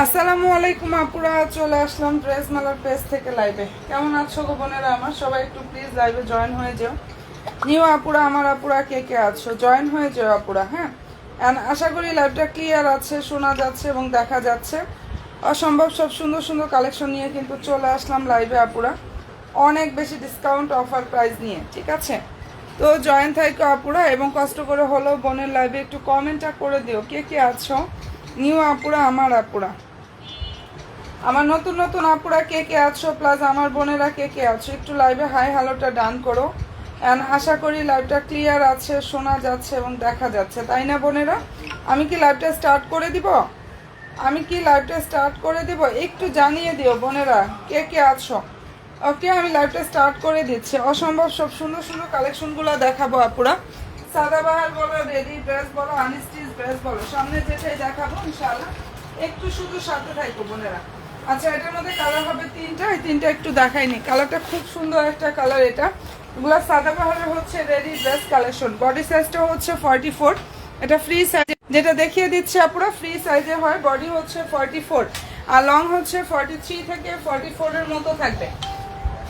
আসসালামু আলাইকুম আপুরা, চলে আসলাম ড্রেস মেলার পেজ থেকে লাইভে। কেমন আছো গো বোনেরা আমার? সবাই একটু প্লিজ লাইভে জয়েন হয়ে যাও। নিউ আপুরা, আমার আপুরা কে কে আছো জয়েন হয়ে যাও আপুরা। হ্যাঁ, আশা করি লাইভটা ক্লিয়ার আছে, শোনা যাচ্ছে এবং দেখা যাচ্ছে। অসম্ভব সব সুন্দর সুন্দর কালেকশন নিয়ে কিন্তু চলে আসলাম লাইভে আপুরা, অনেক বেশি ডিসকাউন্ট অফার প্রাইস নিয়ে। ঠিক আছে, তো জয়েন থাকো আপুরা, এবং কষ্ট করে হলো বোনের লাইভে একটু কমেন্টটা করে দিও কে কে আছো নিউ আপুরা, আমার আপুরা, আমার নতুন নতুন আপুরা কে কে আছো, প্লাস আমার বোনেরা কে কে আছো, একটু লাইভে হাই হ্যালোটা ডান করো। অ্যান্ড আশা করি লাইভটা ক্লিয়ার আছে, শোনা যাচ্ছে এবং দেখা যাচ্ছে, তাই না বোনেরা? আমি কি লাইভটা স্টার্ট করে দিব? একটু জানিয়ে দিও বোনেরা কে কে আছো। ওকে, আমি লাইভটা স্টার্ট করে দিচ্ছি। অসম্ভব সব সুন্দর সুন্দর কালেকশনগুলো দেখাবো আপুরা। সাদাবাহার বলো, রেডি ড্রেস বলো, আনস্টিচ ড্রেস বলো, সামনে যেটাই দেখাবো ইনশাআল্লাহ। একটু শুধু সাথে থাকবো বোনেরা। আচ্ছা, এটার মধ্যে কালার হবে তিনটা, এই তিনটা একটু দেখাইনি। কালারটা খুব সুন্দর একটা কালার। এগুলো সাদাবাহারের হচ্ছে রেডি ড্রেস কালেকশন। বডি সাইজটা হচ্ছে 44, এটা ফ্রি সাইজ, যেটা দেখিয়ে দিচ্ছে আপুরা ফ্রি সাইজে হয়। বডি হচ্ছে 44 আর লং হচ্ছে 43 থেকে 44 এর মতো থাকবে।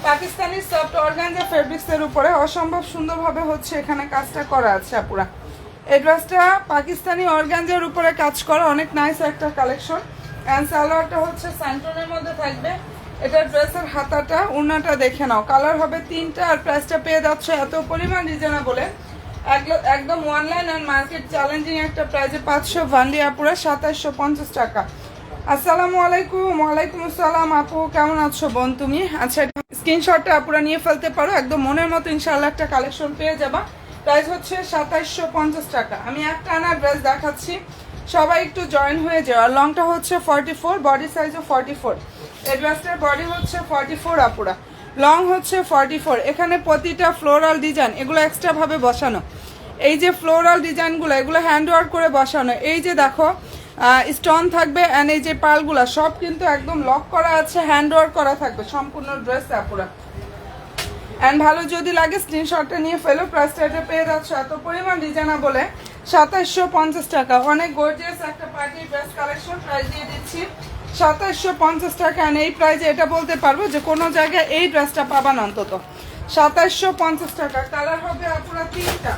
পাকিস্তানি সফট অর্গানজা ফেব্রিক্সের উপরে অসম্ভব সুন্দরভাবে হচ্ছে এখানে কাজটা করা আছে আপুরা। এই ড্রেসটা পাকিস্তানি অর্গানজার উপরে কাজ করা, অনেক নাইস একটা কালেকশন। অ্যান্ড সালোয়ারটা হচ্ছে স্যান্টনের মধ্যে থাকবে। এটা ড্রেসের হাতাটা, ওড়নাটা দেখে নাও। কালার হবে তিনটা আর প্রাইসটা পেয়ে যাচ্ছে এত পরিমাণ রিজনেবলে, একদম অনলাইন অ্যান্ড মার্কেট চ্যালেঞ্জিং একটা প্রাইজে 500 ভান্ডি আপুরা 2750 টাকা। আসসালামু আলাইকুম। ওয়ালাইকুম আসসালাম আপু, কেমন আছো বোন তুমি? আচ্ছা, স্ক্রিনশটটা আপুরা নিয়ে ফেলতে পারো, একদম মনের মতো ইনশাআল্লাহ একটা কালেকশন পেয়ে যাবা। প্রাইস হচ্ছে 2750 টাকা। আমি একটা আনা ড্রেস দেখাচ্ছি, সবাই একটু জয়েন হয়ে যাও। আর লংটা হচ্ছে 44, বডি সাইজও 44। এই ড্রেসটার বডি হচ্ছে 44 আপুরা, লং হচ্ছে 44। এখানে প্রতিটা ফ্লোরাল ডিজাইন এগুলো এক্সট্রা ভাবে বসানো। এই যে ফ্লোরাল ডিজাইনগুলো এগুলো হ্যান্ড ওয়ার্ক করে বসানো। এই যে দেখো স্টোন থাকবে, অ্যান্ড এই যে পালগুলা সব কিন্তু একদম লক করা আছে, হ্যান্ড ওয়ার্ক করা থাকবে সম্পূর্ণ ড্রেস আপুরা। অ্যান্ড ভালো যদি লাগে স্ক্রিনশটটা নিয়ে ফেলো। প্রাইসটা এটা পেয়ে যাচ্ছে এত পরিমাণ ডিজাইনা বলে 2750 টাকা। অনেক গর্জিয়াস একটা পার্টি ড্রেস কালেকশন, প্রাইস দিয়ে দিচ্ছি 2750 টাকা। অ্যান্ড এই প্রাইসে এটা বলতে পারবো যে কোনো জায়গায় এই ড্রেসটা পাবান অন্তত 2750 টাকা। কালার হবে আপুরা তিনটা,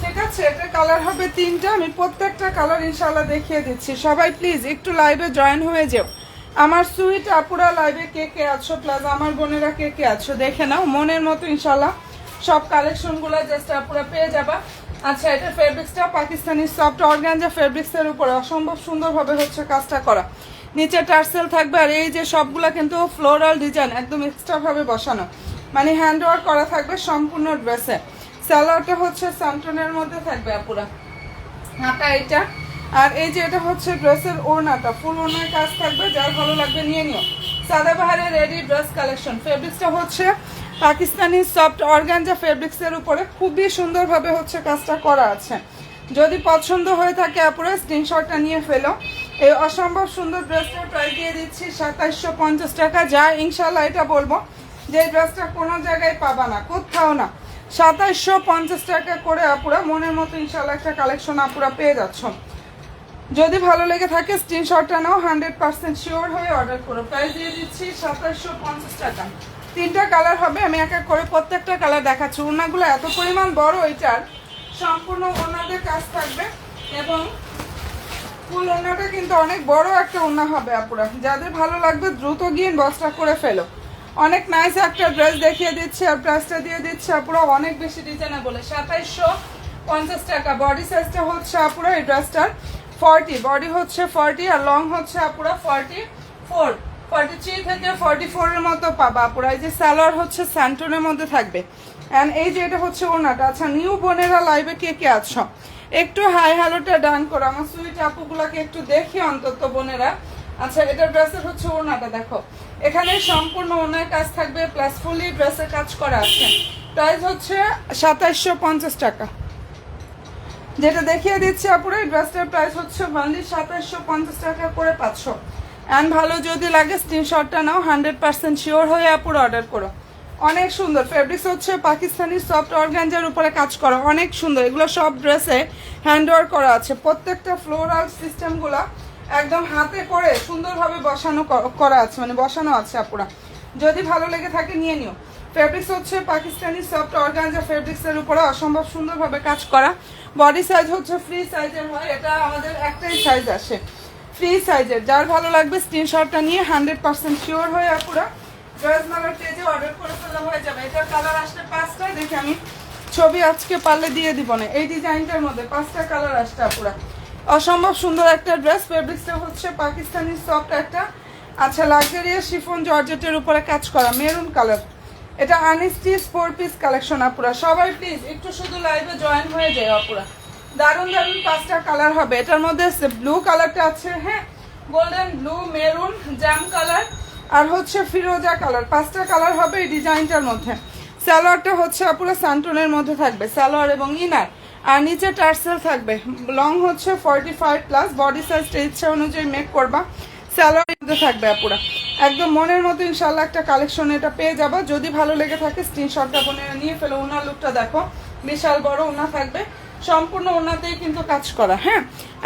ঠিক আছে? এটা কালার হবে তিনটা, আমি প্রত্যেকটা কালার ইনশাল্লাহ দেখিয়ে দিচ্ছি। সবাই প্লিজ একটু লাইভে জয়েন হয়ে যাও। আমার সুইট আপুরা লাইভে কে কে আছো, প্লাস আমার বোনেরা কে কে আছো দেখে নাও, মনের মতো ইনশাল্লাহ সব কালেকশনগুলো জাস্ট আপুরা পেয়ে যাবা। আচ্ছা, এটা ফেব্রিক্সটা পাকিস্তানি সফট অর্গানজা ফেব্রিক্সের উপরে অসম্ভব সুন্দরভাবে হচ্ছে কাজটা করা। নিচে টার্সেল থাকবে, আর এই যে সবগুলা কিন্তু ফ্লোরাল ডিজাইন একদম এক্সট্রা ভাবে বসানো, মানে হ্যান্ড ওয়ার্ক করা থাকবে সম্পূর্ণ ড্রেসে। সালোয়ারটা হচ্ছে স্যান্টনের মধ্যে থাকবে আপুরা, হাতা এটা। আর এই যে এটা হচ্ছে ড্রেসের ওড়নাটা, ফুল ওড়নার কাজ থাকবে, যার ভালো লাগবে নিয়ে নিও। সাদাবাহারের রেডি ড্রেস কালেকশন। ফেব্রিক্সটা হচ্ছে পাকিস্তানি সফট অর্গানজা ফেব্রিক্সের উপরে খুবই সুন্দরভাবে হচ্ছে কাজটা করা আছে। যদি পছন্দ হয়ে থাকে আপুরা স্ক্রিনশটটা নিয়ে ফেলো। এই অসম্ভব সুন্দর ড্রেসটার প্রাইস দিয়ে দিচ্ছি 2750 টাকা। যা ইনশাল্লাহ এটা বলবো যে ড্রেসটা কোনো জায়গায় পাবা না, কোথাও না। 2750 টাকা করে আপুরা মনের মতো ইনশাল্লাহ একটা কালেকশন আপুরা পেয়ে যাচ্ছ। যদি ভালো লেগে থাকে স্ক্রিনশটটা নাও, 100% শিওর হয়ে অর্ডার করো। প্রাইস দিয়ে দিচ্ছি 2750 টাকা। তিনটা কালার হবে, আমি এক এক করে প্রত্যেকটা কালার দেখাচ্ছি। ওড়নাগুলো এত পরিমাণ বড়, এটার সম্পূর্ণ ওড়নাদের কাজ থাকবে এবং ফুল ওড়নাটা কিন্তু অনেক বড় একটা ওড়না হবে আপুরা। যাদের ভালো লাগবে দ্রুত গিয়ে বস্তা করে ফেলো। অনেক নাইস একটা ড্রেস দেখিয়ে দিচ্ছি, আর প্রাইসটা দিয়ে দিচ্ছি আপুরা অনেক বেশি ডিজাইনেবল 2750 টাকা। বডি সাইজটা হচ্ছে আপুরা এই ড্রেসটার 40, বডি হচ্ছে 40 আর লং হচ্ছে আপুরা 44, 43 থেকে 44 এর মতো পাবা আপুরা। এই যে সালোয়ার হচ্ছে স্যান্টনের মধ্যে থাকবে, অ্যান্ড এই যে এটা হচ্ছে ওড়নাটা। আচ্ছা, নিউ বোনেরা লাইভে কে কে আছো একটু হাই হ্যালোটা ডান করো, আমার সুইট আপুগুলাকে একটু দেখি অন্তত বোনেরা। আচ্ছা, এটা ড্রেসের হচ্ছে ওড়নাটা দেখো, এখানে সম্পূর্ণ ওড়নার কাজ থাকবে, প্লাস ফুলি ড্রেসের কাজ করা আছে। প্রাইস হচ্ছে 2750 টাকা। যেটা দেখিয়ে দিচ্ছি আপুরা এই ড্রেসটার প্রাইস হচ্ছে অনলি 2750 টাকা করে 500। অ্যান্ড ভালো যদি লাগে স্ক্রিনশটটা নাও, 100% শিওর হয়ে আপুরা অর্ডার করো। অনেক সুন্দর ফেব্রিক্স হচ্ছে পাকিস্তানি সফট অর্গানজার উপরে কাজ করা, অনেক সুন্দর। এগুলো সব ড্রেসে হ্যান্ড ওয়ার্ক করা আছে, প্রত্যেকটা ফ্লোরাল সিস্টেমগুলো একদম হাতে করে সুন্দরভাবে করা আছে, মানে বসানো আছে আপুরা। যদি ভালো লেগে থাকে নিয়ে নিও। ফেব্রিক্স হচ্ছে পাকিস্তানি সফট অর্গানজা ফেব্রিক্সের উপরে অসম্ভব সুন্দরভাবে কাজ করা। বডি সাইজ হচ্ছে ফ্রি সাইজের হয়, এটা আমাদের একটাই সাইজ আসে ফ্রি সাইজের। যার ভালো লাগবে স্ক্রিনশটটা নিয়ে 100% শিওর হয়ে আপুরা জয়েস মালার পেজে অর্ডার করে ফেলা হয়ে যাবে। এটার কালার আসলে 5টা, দেখে আমি ছবি আজকে পারলে দিয়ে দিব না। এই ডিজাইনটার মধ্যে 5টা কালার আসছে আপুরা। অসম্ভব সুন্দর একটা ড্রেস। ফেব্রিক্সটা হচ্ছে পাকিস্তানি সফট একটা, আচ্ছা লাক্সারিয়াস শিফন জর্জেটের উপরে কাজ করা মেরুন কালার। এটা আনিস্টিস 4 পিস কালেকশন আপুরা। সবাই প্লিজ একটু শুধু লাইভে জয়েন হয়ে যায় আপুরা। দারুণ দারুণ 5টা কালার হবে। এটার মধ্যে ব্লু কালারটা আছে, হ্যাঁ গোল্ডেন ব্লু, মেরুন, জাম কালার আর হচ্ছে ফিরোজা কালার। 5টা কালার হবে এই ডিজাইনটার মধ্যে। সালোয়ারটা হচ্ছে আপুরা সান্টনের মধ্যে থাকবে, সালোয়ার এবং ইনার। আর নিচে টার্সেল থাকবে, লং হচ্ছে 45+, বডি সাইজটা ইচ্ছা অনুযায়ী মেক করবা। সালোয়ার মধ্যে থাকবে আপুরা, একদম মনের মতো ইনশাল্লাহ একটা কালেকশন এটা পেয়ে যাবা। যদি ভালো লেগে থাকে স্ক্রিনশটটা বনে নিয়ে ফেলো। ওনার লুকটা দেখো, বিশাল বড় ওনা থাকবে, সম্পূর্ণ ওনাতেই কিন্তু কাজ করা। হ্যাঁ,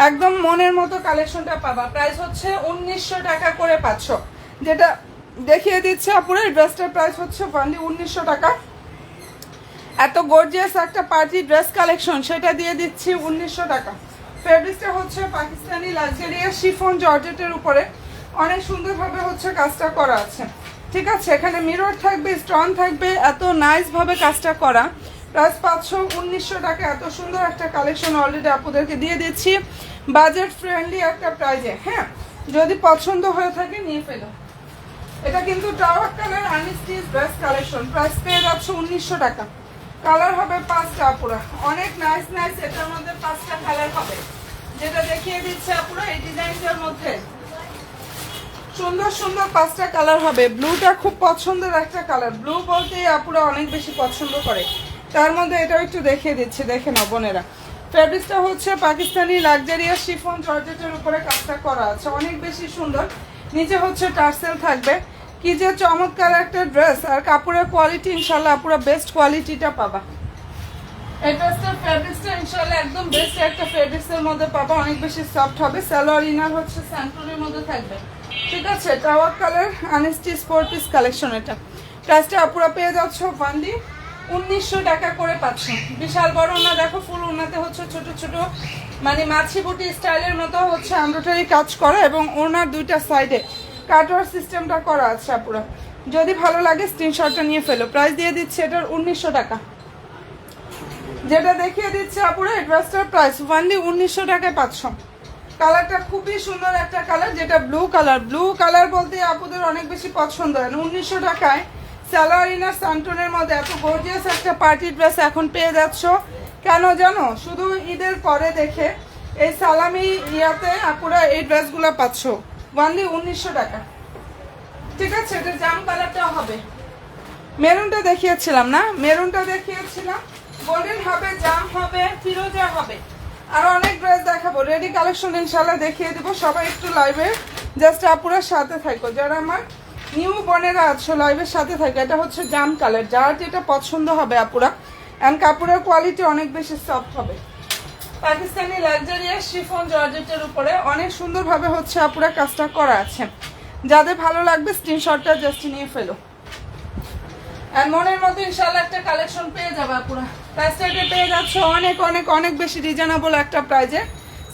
একদম মনের মতো কালেকশনটা পাবা। প্রাইস হচ্ছে 1900 টাকা করে পাচ্ছ। যেটা দেখিয়ে দিচ্ছে আপুরা, এই ড্রেসটার প্রাইস হচ্ছে অনলি 1900 টাকা। এত গর্জিয়াস একটা পার্টি ড্রেস কালেকশন, সেটা দিয়ে দিচ্ছি 1900 টাকা। ফেব্রিক্সটা হচ্ছে পাকিস্তানি লাক্সারিয়াস শিফন জর্জেটের উপরে অনেক সুন্দরভাবে হচ্ছে কাজটা করা আছে। ঠিক আছে, এখানে মিরর থাকবে, স্টোন থাকবে, এত নাইসভাবে কাজটা করা। প্রাইস 1900 টাকা। এত সুন্দর একটা কালেকশন অলরেডি আপুদেরকে দিয়ে দিচ্ছি বাজেট ফ্রেন্ডলি একটা প্রাইজে। হ্যাঁ, যদি পছন্দ হয়ে থাকে নিয়ে ফেলো। এটা কিন্তু tower colour unstitch dress collection. Price পেয়ে যাচ্ছে 1900 টাকা। কালার হবে 5টা আপুরা, অনেক নাইস নাইস। এটার মধ্যে 5টা কালার হবে, যেটা দেখিয়ে দিচ্ছে আপুরা এই ডিজাইনটার মধ্যে সুন্দর সুন্দর 5টা কালার হবে। ব্লুটা খুব পছন্দের একটা কালার, ব্লু বলতে আপুরা অনেক বেশি পছন্দ করে। তার মধ্যে এটাও একটু দেখিয়ে দিচ্ছি, দেখে নাও বোনেরা। ফেব্রিক্সটা হচ্ছে পাকিস্তানি লাক্সারিয়াস শিফন জর্জেটের উপরে কাজটা করা আছে, অনেক বেশি সুন্দর। নিচে হচ্ছে টার্সেল থাকবে। কি যে চমৎকার একটা ড্রেস, আর কাপড়ের কোয়ালিটি ইনশাল্লাহ পুরো বেস্ট কোয়ালিটিটা পাবা। এই ড্রেসটার ফেব্রিক্সটা ইনশাল্লাহ একদম বেস্ট একটা ফেব্রিক্সের মধ্যে পাবা, অনেক বেশি সফট হবে। সালোয়ার ইনার হচ্ছে স্যান্টনের মধ্যে থাকবে। ঠিক আছে, tower colour unstitch 4 piece collection. এটা প্রাইসটা আপুরা পেয়ে যাচ্ছ ফান্ডি 1900 টাকা করে পাচ্ছ। বিশাল বড় ওনা দেখো, ফুল ওনাতে হচ্ছে ছোট ছোট মানে মাছি বুটি স্টাইলের মতো হচ্ছে এমব্রয়ডারি কাজ করা, এবং ওনার দুইটা সাইডে কাটওয়ার সিস্টেমটা করা আছে আপুরা। যদি ভালো লাগে স্ক্রিনশটটা নিয়ে ফেলো। প্রাইস দিয়ে দিচ্ছে এটার 1900 টাকা। যেটা দেখিয়ে দিচ্ছে আপুরা এই ড্রেসটার প্রাইস অনলি 1900 টাকায় পাচ্ছ। কালারটা খুবই সুন্দর একটা কালার, যেটা ব্লু কালার। ব্লু কালার বলতে আপুদের অনেক বেশি পছন্দ হয়। 1900 টাকায় সালোয়ার ইনার সান্টনের মধ্যে এত গর্জিয়াস একটা পার্টি ড্রেস এখন পেয়ে যাচ্ছ। কেন জানো? শুধু ঈদের পরে দেখে এই সালামি ইয়াতে আপুরা এই ড্রেসগুলো পাচ্ছ অনলি 1900 টাকা। ঠিক আছে, এটা জাম কালারটাও হবে। মেরুনটা দেখিয়েছিলাম না, মেরুনটা দেখিয়েছিলাম। গোল্ডেন হবে, জাম হবে, ফিরোজা হবে, আর অনেক ড্রেস দেখাবো। রেডি কালেকশন ইনশাল্লাহ দেখিয়ে দেবো। সবাই একটু লাইভে জাস্ট আপুরার সাথে থাকো, যারা আমার নিউ বোনেরা আছো লাইভের সাথে থাকো। এটা হচ্ছে জাম কালার, যার যেটা পছন্দ হবে আপুরা। অ্যান্ড কাপড়ের কোয়ালিটি অনেক বেশি সফট হবে। পাকিস্তানি লাক্সারিয়াস শিফন জর্জেটের উপরে অনেক সুন্দরভাবে হচ্ছে আপুরা কাজটা করা আছে। যাদের ভালো লাগবে স্ক্রিনশটটা জাস্ট নিয়ে ফেলো। আর মনের মতো ইনশাল্লাহ একটা কালেকশন পেয়ে যাবে আপুরা। প্রাইসটা পেয়ে যাচ্ছে অনেক অনেক অনেক বেশি রিজনেবল একটা প্রাইজে।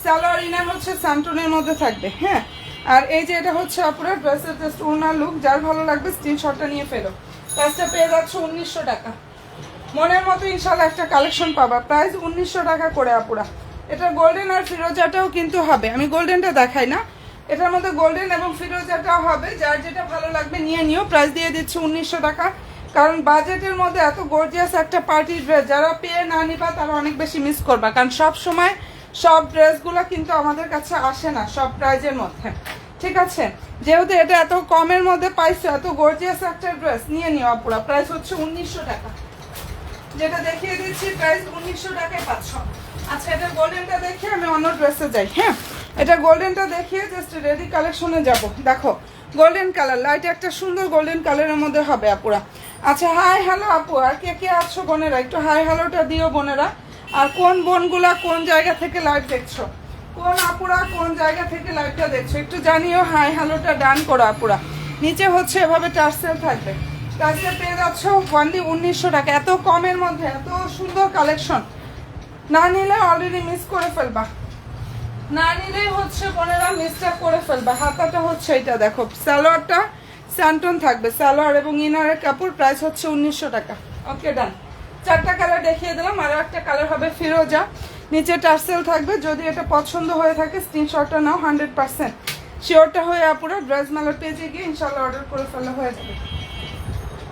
সালোয়ার ইনার হচ্ছে স্যান্টনের মধ্যে থাকবে। হ্যাঁ, আর এই যে এটা হচ্ছে আপুরা ড্রেসের জাস্ট ওনার লুক। যার ভালো লাগবে স্ক্রিনশটটা নিয়ে ফেলো। প্রাইসটা পেয়ে যাচ্ছে 1900 টাকা। মনের মতো ইনশাল্লাহ একটা কালেকশন পাবা। প্রাইস 1900 টাকা করে আপুরা। এটা গোল্ডেন আর ফিরোজাটাও কিন্তু হবে, আমি গোল্ডেনটা দেখাই না, এটার মধ্যে গোল্ডেন এবং ফিরোজাটাও হবে। যার যেটা ভালো লাগবে নিয়ে নিও। প্রাইস দিয়ে দিচ্ছি 1900 টাকা। কারণ বাজেটের মধ্যে এত গর্জিয়াস একটা পার্টি ড্রেস যারা পেয়ে না নিবা তারা অনেক বেশি মিস করবা। কারণ সব সময় সব ড্রেসগুলো কিন্তু আমাদের কাছে আসে না সব প্রাইজের মধ্যে। ঠিক আছে, যেহেতু এটা এত কমের মধ্যে পাইছো, এত গর্জিয়াস একটা ড্রেস নিয়ে নিও আপুরা। প্রাইস হচ্ছে 1900 টাকা। যেটা দেখিয়ে দিচ্ছি প্রাইস 1900 টাকায় পাচ্ছ। আচ্ছা, এটা গোল্ডেনটা দেখে আমি অন্য ড্রেসে যাই। হ্যাঁ, এটা গোল্ডেনটা দেখিয়ে জাস্ট রেডি কালেকশনে যাব। দেখো গোল্ডেন কালার, লাইট একটা সুন্দর গোল্ডেন কালারের মধ্যে হবে আপুরা। আচ্ছা, হাই হ্যালো আপু, আর কে কে আছো বোনেরা? একটু হাই হ্যালোটা দিও বোনেরা। আর কোন বোনগুলা কোন জায়গা থেকে লাইভ দেখছো, কোন আপুরা কোন জায়গা থেকে লাইভটা দেখছো একটু জানিও, হাই হ্যালোটা ডান করো আপুরা। নিচে হচ্ছে এভাবে টার্সেল থাকবে, টার্সেল পেয়ে যাচ্ছ ওনলি 1900 টাকা। এত কমের মধ্যে এত সুন্দর কালেকশন, না নিলে অলরেডি মিস করে ফেলবা, না নিলে হচ্ছে বোনেরা মিসটা করে ফেলবা। হাতাটা হচ্ছে এটা দেখো, সালোয়ারটা স্যান্টন থাকবে, সালোয়ার এবং ইনারের কাপড়, প্রাইস হচ্ছে 1900 টাকা। ওকে ডান। 4টা কালার দেখিয়ে দিলাম, আরও একটা কালার হবে ফিরোজা, নিচে টার্সেল থাকবে। যদি এটা পছন্দ হয়ে থাকে স্ক্রিনশটটা নাও, 100% শিওরটা হয়ে আপুরা ড্রেস মেলার পেজে গিয়ে ইনশাল্লাহ অর্ডার করে ফেলা হয়ে যাবে।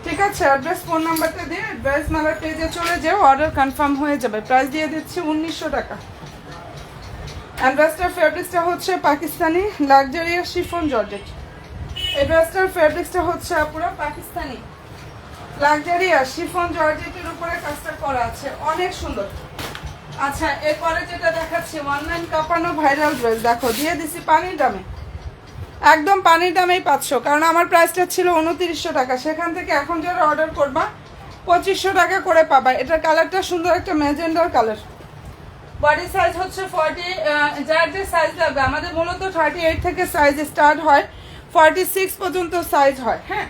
ঠিক আছে, অ্যাড্রেস ফোন নাম্বারটা দিয়ে ড্রেস মেলার পেজে চলে যেও, অর্ডার কনফার্ম হয়ে যাবে। প্রাইস দিয়ে দিচ্ছি 1900 টাকা। অ্যান্ড ড্রেসটার ফেব্রিক্সটা হচ্ছে পাকিস্তানি লাক্সারিয়াস শিফন জর্জেট। এই ড্রেসটার ফেব্রিক্সটা হচ্ছে পুরো পাকিস্তানি লাক্সারিয়াস শিফন জর্জেটের উপরে কাজটা করা আছে, অনেক সুন্দর। আচ্ছা, এরপরে যেটা দেখাচ্ছি অনলাইন কাঁপানো ভাইরাল ড্রেস, দেখো দিয়ে দিছি পানির দামে, একদম পানির দামেই পাচ্ছ। কারণ আমার প্রাইসটা ছিল 2900 টাকা, সেখান থেকে এখন যারা অর্ডার করবা 2500 টাকা করে পাবা। এটার কালারটা সুন্দর, একটা ম্যাজেন্ডার কালার। বডি সাইজ হচ্ছে 40, যার যে সাইজ লাগবে। আমাদের মূলত 38 থেকে সাইজ স্টার্ট হয়, 46 পর্যন্ত সাইজ হয়। হ্যাঁ,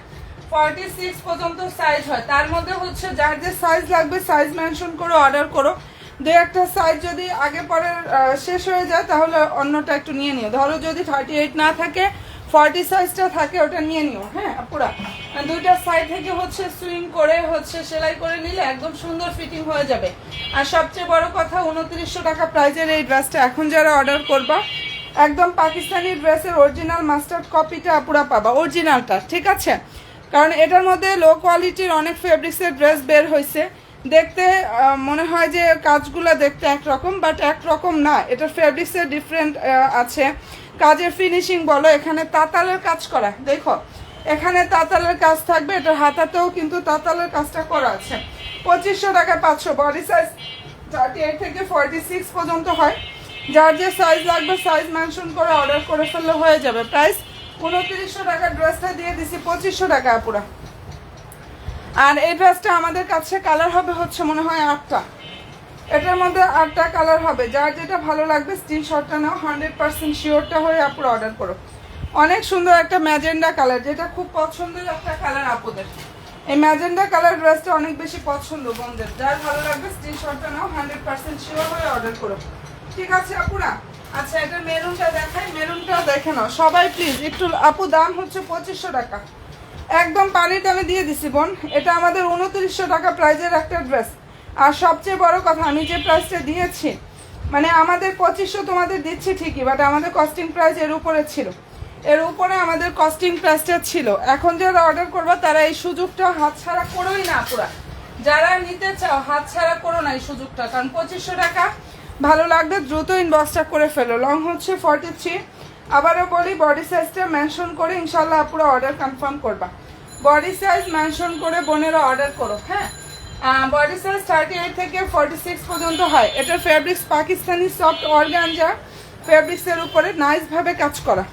46 পর্যন্ত সাইজ হয়। তার মধ্যে হচ্ছে যার যে সাইজ লাগবে সাইজ মেনশন করে অর্ডার করো। দু একটা সাইজ যদি আগে পরে শেষ হয়ে যায় তাহলে অন্যটা একটু নিয়ে নিও। ধরো যদি 38 না থাকে, 40 সাইজটা থাকে, ওটা নিয়ে নিও। হ্যাঁ পুরা দুইটা সাইড থেকে হচ্ছে সুইং করে হচ্ছে সেলাই করে নিলে একদম সুন্দর ফিটিং হয়ে যাবে। আর সবচেয়ে বড় কথা 2900 টাকা প্রাইজের এই ড্রেসটা এখন যারা অর্ডার করবা একদম পাকিস্তানি ড্রেসের অরিজিনাল মাস্টার্ড কপিটা পুরা পাবা, অরিজিনালটা। ঠিক আছে, কারণ এটার মধ্যে লো কোয়ালিটির অনেক ফেব্রিক্সের ড্রেস বের হয়েছে, দেখতে মনে হয় যে কাজগুলো দেখতে একরকম, বাট একরকম না। এটার ফেব্রিক্সের ডিফারেন্ট আছে, কাজের ফিনিশিং বলো। এখানে তাতালের কাজ করা, দেখো এখানে তাতালের কাজ থাকবে, এটার হাতাতেও কিন্তু তাতালের কাজটা করা আছে। 2500 টাকা পাচ্ছ। বডি সাইজ 38 থেকে 46 পর্যন্ত হয়। যার যে সাইজ লাগবে সাইজ মেনশন করে অর্ডার করে ফেললে হয়ে যাবে। প্রাইস 2900 টাকা, ড্রেসটা দিয়ে দিছি 2500 টাকা পুরা। আর এই ড্রেসটা আমাদের কাছে কালার হবে হচ্ছে মনে হয় 8টা, এটার মধ্যে 8টা কালার হবে। যার যেটা ভালো লাগবে স্ক্রিনশটটা নাও, 100% শিওরটা হয়ে আপুরা অর্ডার করো। অনেক সুন্দর একটা ম্যাজেন্ডা কালার, যেটা খুব পছন্দের একটা কালার আপুদের। এই ম্যাজেন্ডা কালার ড্রেসটা অনেক বেশি পছন্দ বোনদের। যার ভালো লাগবে স্ক্রিনশটটা নাও, 100% শিওর হয়ে অর্ডার করো। ঠিক আছে আপুরা। আচ্ছা, এটা মেরুনটা দেখাই, মেরুনটা দেখে নাও সবাই প্লিজ একটু। আপু দাম হচ্ছে 2500 টাকা, একদম পানির দামে দিয়ে দিছি বোন। এটা আমাদের 2900 টাকা প্রাইজের একটা ড্রেস। আর সবচেয়ে বড় কথা, আমি যে প্রাইসটা দিয়েছি মানে আমাদের 2500 তোমাদের দিচ্ছি ঠিকই, বাট আমাদের কস্টিং প্রাইস এর উপরে ছিল, এর উপরে আমাদের কস্টিং প্রাইসটা ছিল। এখন যারা অর্ডার করবা তারা এই সুযোগটা হাতছাড়া করোই না পুরা। যারা নিতে চাও হাতছাড়া করো না এই সুযোগটা, কারণ 2500 টাকা ভালো লাগবে দ্রুত ইনবক্সটা করে ফেলো। লং হচ্ছে 43। আবারও বলি বডি সাইজটা মেনশন করে ইনশাল্লাহ আপুরা অর্ডার কনফার্ম করবা। বডি সাইজ মেনশন করে বোনেরা অর্ডার করো। হ্যাঁ, বডি সাইজ 38 থেকে 46 পর্যন্ত হয়। এটা ফেব্রিক্স পাকিস্তানি সফট অর্গানজা ফেব্রিক্সের উপরে নাইসভাবে কাজ করা,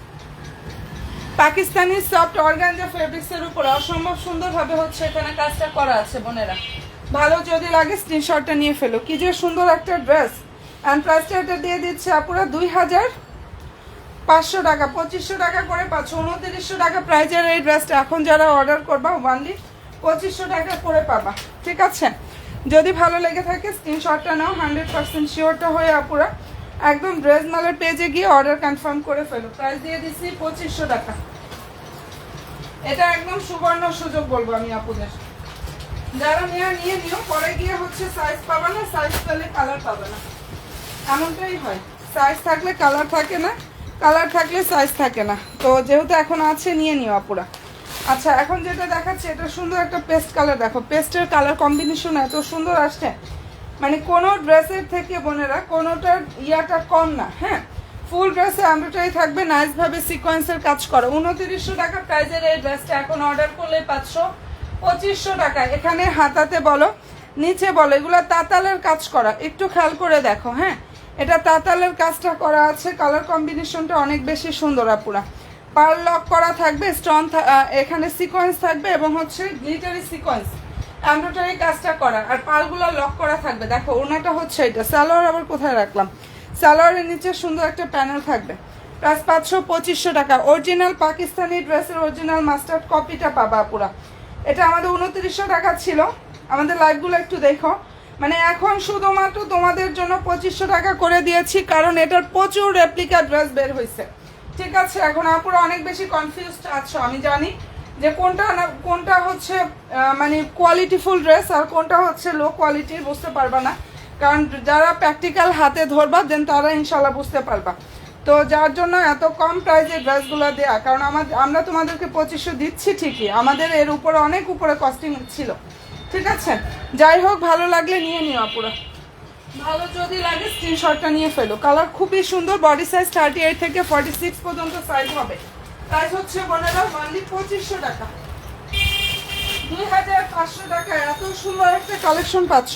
পাকিস্তানি সফট অর্গানজা ফেব্রিক্সের উপরে অসম্ভব সুন্দরভাবে হচ্ছে এখানে কাজটা করা আছে বোনেরা। ভালো যদি লাগে স্ক্রিনশটটা নিয়ে ফেলো। কি যে সুন্দর একটা ড্রেস। অ্যান্ড প্রাইসটা এটা দিয়ে দিচ্ছে আপুরা 2500 টাকা, 2500 টাকা করে পাচ্ছ। 2900 টাকা প্রাইজের এই ড্রেসটা এখন যারা অর্ডার করবা ওনলি 2500 টাকা করে পাবা। ঠিক আছে, যদি ভালো লেগে থাকে স্ক্রিনশটটা নাও, 100% শিওরটা হয়ে আপুরা একদম ড্রেস মালের পেজে গিয়ে অর্ডার কনফার্ম করে ফেলো। প্রাইস দিয়ে দিচ্ছি 2500 টাকা। এটা একদম সুবর্ণ সুযোগ বলবো আমি আপুদের, যারা নিয়ে নিও, পরে গিয়ে হচ্ছে সাইজ পাবা না, সাইজ পেলে কালার পাবে না, এমনটাই হয়। সাইজ থাকলে কালার থাকে না, কালার থাকলে সাইজ থাকে না। তো যেহেতু এখন আছে নিয়ে নিও আপুরা। আচ্ছা, এখন যেটা দেখাচ্ছে এটা সুন্দর একটা পেস্ট কালার, দেখো পেস্টের কালার কম্বিনেশন এত সুন্দর আসছে, মানে কোনো ড্রেসের থেকে বোনেরা কোনোটার ইয়াটা কম না। হ্যাঁ, ফুল ড্রেসে এমব্রয়ডারি থাকবে, নাইসভাবে সিকোয়েন্সের কাজ করো। 2900 টাকা প্রাইজের এই ড্রেসটা এখন অর্ডার করলে পাচ্ছ 2500 টাকা। এখানে হাতাতে বলো নিচে বলো এগুলো তাতালের কাজ করা, একটু খেয়াল করে দেখো। হ্যাঁ, এটা তাতালের কাজটা করা আছে, কালার কম্বিনেশনটা অনেক বেশি সুন্দর আপুরা। পার্ল লক করা থাকবে, স্টোন এখানে সিকোয়েন্স থাকবে এবং হচ্ছে গ্লিটারি সিকোয়েন্স এমব্রয়ডারি কাজটা করা, আর পার্লগুলো লক করা থাকবে। দেখো ওনাটা হচ্ছে এটা, সালোয়ার আবার কোথায় রাখলাম, সালোয়ারের নিচে সুন্দর একটা প্যানেল থাকবে। প্রাইস 500-2500 টাকা। অরিজিনাল পাকিস্তানি ড্রেসের অরিজিনাল মাস্টার্ড কপিটা পাবা পুরা। এটা আমাদের 2900 টাকা ছিল। আমাদের লাইভগুলো একটু দেখো, মানে এখন শুধুমাত্র তোমাদের জন্য 2500 টাকা করে দিয়েছি, কারণ এটার প্রচুর রেপ্লিকা ড্রেস বের হয়েছে। ঠিক আছে, এখন আপুরা অনেক বেশি কনফিউজড আছো, আমি জানি যে কোনটা হচ্ছে মানে কোয়ালিটিফুল ড্রেস আর কোনটা হচ্ছে লো কোয়ালিটির, বুঝতে পারবা না। কারণ যারা প্র্যাকটিক্যাল হাতে ধরবা দেন তারা ইনশাল্লাহ বুঝতে পারবা। তো যার জন্য এত কম প্রাইসে ড্রেসগুলো দেয়া, কারণ আমরা তোমাদেরকে 2500 দিচ্ছি ঠিকই, আমাদের এর উপরে অনেক উপরে কস্টিং ছিল। ঠিক আছে, যাই হোক, ভালো লাগলে নিয়ে নিও আপুরা, ভালো যদি লাগে স্ক্রিনশটটা নিয়ে ফেলো। কালার খুবই সুন্দর, বডি সাইজ 38 থেকে 46 পর্যন্ত সাইজ হবে। প্রাইস হচ্ছে বোনেরা অনলি 2500 টাকা। 2500 টাকা এত সুন্দর একটা কালেকশন পাচ্ছ,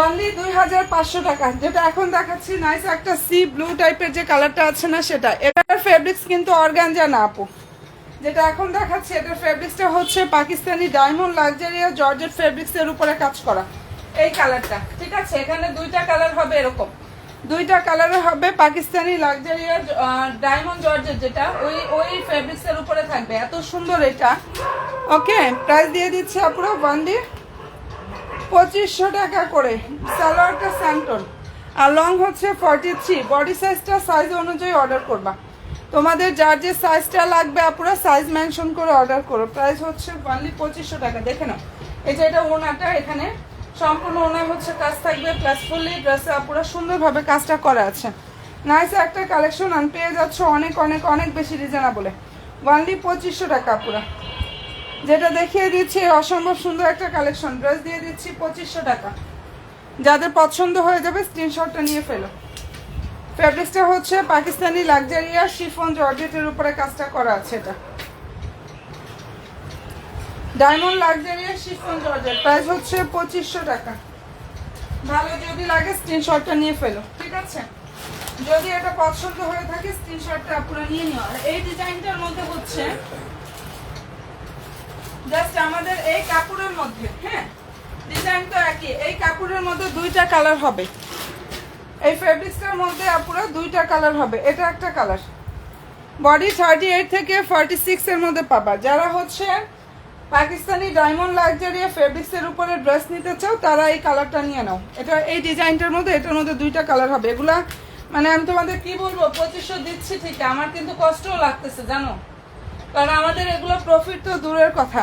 অনলি 2500 টাকা। যেটা এখন দেখাচ্ছি নাইস একটা সি ব্লু টাইপের যে কালারটা আছে না, সেটা। এটার ফেব্রিক্স কিন্তু অর্গানজা না আপু, যেটা এখন দেখাচ্ছি এটার ফেব্রিক্সটা হচ্ছে পাকিস্তানি ডায়মন্ড লাক্সারিয়া জর্জেট ফেব্রিক্সের উপরে কাজ করা এই কালারটা। ঠিক আছে, এখানে দুইটা কালার হবে, এরকম দুইটা কালারের হবে। পাকিস্তানি লাক্সারিয়া ডায়মন্ড জর্জেট যেটা ওই ফেব্রিক্সের উপরে থাকবে, এত সুন্দর এটা। ওকে, প্রাইস দিয়ে দিচ্ছি আপুরা অনলি 2500 টাকা করে। সালোয়ারটা স্যান্টন আর লং হচ্ছে 43। বডি সাইজটা সাইজ অনুযায়ী অর্ডার করবা, তোমাদের যার যে সাইজটা লাগবে আপুরা সাইজ মেনশন করে অর্ডার করো। প্রাইস হচ্ছে অনলি 2500 টাকা। দেখে নাও, এই যে এটা ওনাটা, এখানে সম্পূর্ণ ওনার হচ্ছে কাজ থাকবে, প্লাস ফুললি ড্রেসে আপুরা সুন্দরভাবে কাজটা করা আছে। নাইস একটা কালেকশন, আর পেয়ে যাচ্ছ অনেক অনেক অনেক বেশি রিজনেবলে, অনলি 2500 টাকা আপুরা। যেটা দেখিয়ে দিচ্ছি অসম্ভব সুন্দর একটা কালেকশন, ড্রেস দিয়ে দিচ্ছি 2500 টাকা। যাদের পছন্দ হয়ে যাবে স্ক্রিনশটটা নিয়ে ফেলো। ফেব্রিক্সটা হচ্ছে পাকিস্তানি লাক্সারিয়া শিফন জর্জেটের উপরে কাজটা করা আছে, এটা ডায়মন্ড লাক্সারিয়া শিফন জর্জেট। প্রাইস হচ্ছে 2500 টাকা। ভালো যদি লাগে স্ক্রিনশটটা নিয়ে ফেলো। ঠিক আছে, যদি এটা পছন্দ হয়ে থাকে স্ক্রিনশটটা পুরো নিয়ে নিও। আর এই ডিজাইনটার মধ্যে হচ্ছে জাস্ট আমাদের এই কাপড়ের মধ্যে, হ্যাঁ ডিজাইন তো একই, এই কাপড়ের মধ্যে দুইটা কালার হবে। এই ফেব্রিক্সটার মধ্যে আপুরা দুইটা কালার হবে, এটা একটা কালার। বডি 38 থেকে 46 এর মধ্যে পাবা। যারা হচ্ছে পাকিস্তানি ডায়মন্ড লাক্সারিয়া ফেব্রিক্সের উপরে ড্রেস নিতে চাও তারা এই কালারটা নিয়ে নাও। এটা এই ডিজাইনটার মধ্যে, এটার মধ্যে দুইটা কালার হবে। এগুলা মানে আমি তোমাদের কি বলবো, 2500 দিচ্ছি ঠিক, আমার কিন্তু কষ্টও লাগতেছে জানো, কারণ আমাদের এগুলো প্রফিট তো দূরের কথা।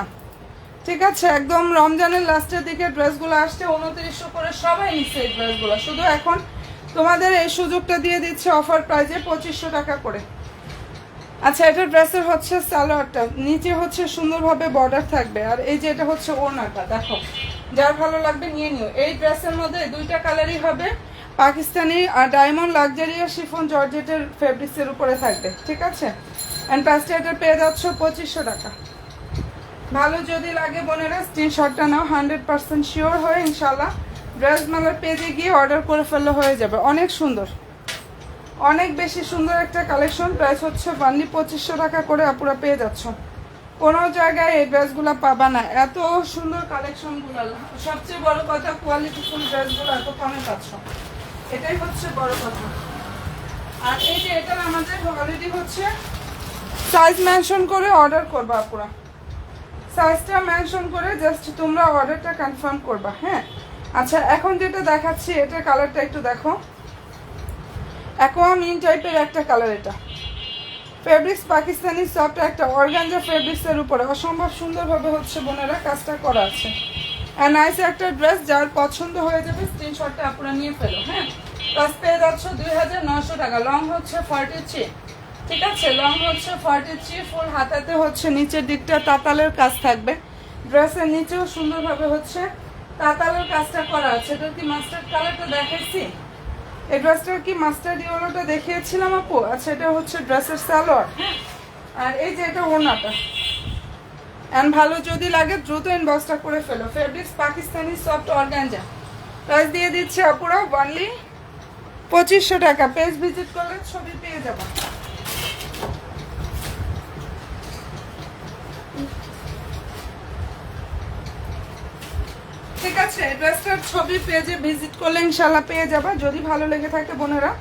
ঠিক আছে, একদম রমজানের লাস্টের দিকে ড্রেসগুলো আসছে 2900 করে, সবাই নিচ্ছে এই ড্রেসগুলো। শুধু এখন তোমাদের এই সুযোগটা দিয়ে দিচ্ছে অফার প্রাইজে 2500 টাকা করে। আচ্ছা, এটা ড্রেসের হচ্ছে সালোয়ারটা, নিচে হচ্ছে সুন্দরভাবে বর্ডার থাকবে, আর এই যে এটা হচ্ছে ওড়নাটা। দেখো, যার ভালো লাগবে নিয়ে নিও। এই ড্রেসের মধ্যে দুইটা কালারই হবে, পাকিস্তানি আর ডায়মন্ড লাক্সারিয়া শিফন জর্জেটের ফেব্রিক্সের উপরে থাকবে। ঠিক আছে, অ্যান্ড প্রাইসটা এটা পেয়ে যাচ্ছ 2500 টাকা। ভালো যদি লাগে বোনেরা স্ক্রিনশটটা নাও, 100% শিওর হয়ে ইনশাল্লাহ ড্রেস মেলার পেজে গিয়ে অর্ডার করে ফেললে হয়ে যাবে। অনেক সুন্দর, অনেক বেশি সুন্দর একটা কালেকশন। প্রাইস হচ্ছে অনলি 2500 টাকা করে আপুরা পেয়ে যাচ্ছ। কোনো জায়গায় এই ড্রেসগুলো পাবা না, এত সুন্দর কালেকশনগুলো। সবচেয়ে বড় কথা কোয়ালিটিফুল ড্রেসগুলো এত কমে পাচ্ছ, এটাই হচ্ছে বড় কথা। আর এই যে এটা আমাদের অলরেডি হচ্ছে সাইজ মেনশন করে অর্ডার করবা আপুরা, সাইজটা মেনশন করে জাস্ট তোমরা অর্ডারটা কনফার্ম করবা। হ্যাঁ, আচ্ছা এখন যেটা দেখাচ্ছি এটার কালারটা একটু দেখো, অ্যাকোয়ামিন টাইপের একটা কালার। এটা ফেব্রিক্স পাকিস্তানি সফট একটা অর্গানজা ফেব্রিক্সের উপরে অসম্ভব সুন্দরভাবে হচ্ছে বোনেরা কাজটা করা আছে। অ্যান্ড নাইস একটা ড্রেস, যার পছন্দ হয়ে যাবে স্ক্রিনশটটা আপনারা নিয়ে ফেলো। হ্যাঁ, প্লাস পেয়ে যাচ্ছ 2900 টাকা। লং হচ্ছে 43। ঠিক আছে, লং হচ্ছে 43, ফুল হাতাতে হচ্ছে নিচের দিকটা তাতালের কাজ থাকবে। ড্রেসের নিচেও সুন্দরভাবে হচ্ছে তাতালের কাজটা করা আছে। এটা কি মাস্টার্ড কালারটা দেখাচ্ছি? এই ড্রেসটার কি মাস্টার্ড ইয়েলোটা দেখিয়েছিলাম আপু? আচ্ছা, এটা হচ্ছে ড্রেসের সালোয়ার। হ্যাঁ, আর এই যে এটা ওড়নাটা। অ্যান্ড ভালো যদি লাগে দ্রুত ইনবক্সটা করে ফেলো। Fabrics Pakistani soft organza. Price দিয়ে দিচ্ছে আপুরা অনলি 2500 টাকা। পেজ ভিজিট করলে ছবি পেয়ে যাবো। ঠিক ঠিক আছে, ড্রেসটার ছবি পেজে ভিজিট করলে ইনশাল্লাহ পেয়ে যাবা। যদি ভালো লেগে থাকে বোনেরা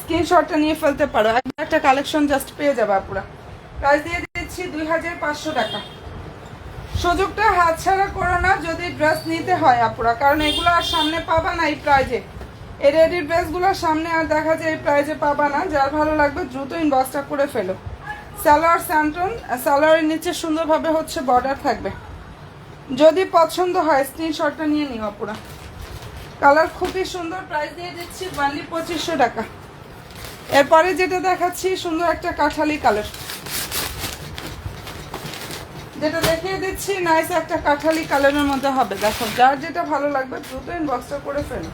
স্ক্রিনশটটা নিয়ে ফেলতে পারো। একটা কালেকশন জাস্ট পেয়ে যাবা পুরা। প্রাইস দিয়ে দিচ্ছি 2500 টাকা। সুযোগটা হাতছাড়া করো না যদি ড্রেস নিতে হয় আপুরা, কারণ এগুলো আর সামনে পাবা না এই প্রাইজে। এই রেডি ড্রেসগুলো সামনে আর দেখা যায় এই প্রাইজে পাবা না। যার ভালো লাগবে দ্রুত ইনবক্সটা করে ফেলো। সালোয়ার স্যান্টন, সালোয়ারের নিচে সুন্দরভাবে হচ্ছে বর্ডার থাকবে। যদি পছন্দ হয় স্ক্রিনশটটা নিয়ে নিও আপুরা। কালার খুবই সুন্দর, প্রাইস দিয়ে দিচ্ছি অনলি 2500 টাকা। এরপরে যেটা দেখাচ্ছি সুন্দর একটা কাঠালি কালার, যেটা দেখিয়ে দিচ্ছি নাইস একটা কাঠালি কালারের মধ্যে হবে। দেখো যার যেটা ভালো লাগবে দ্রুত ইনবক্সটা করে ফেলো।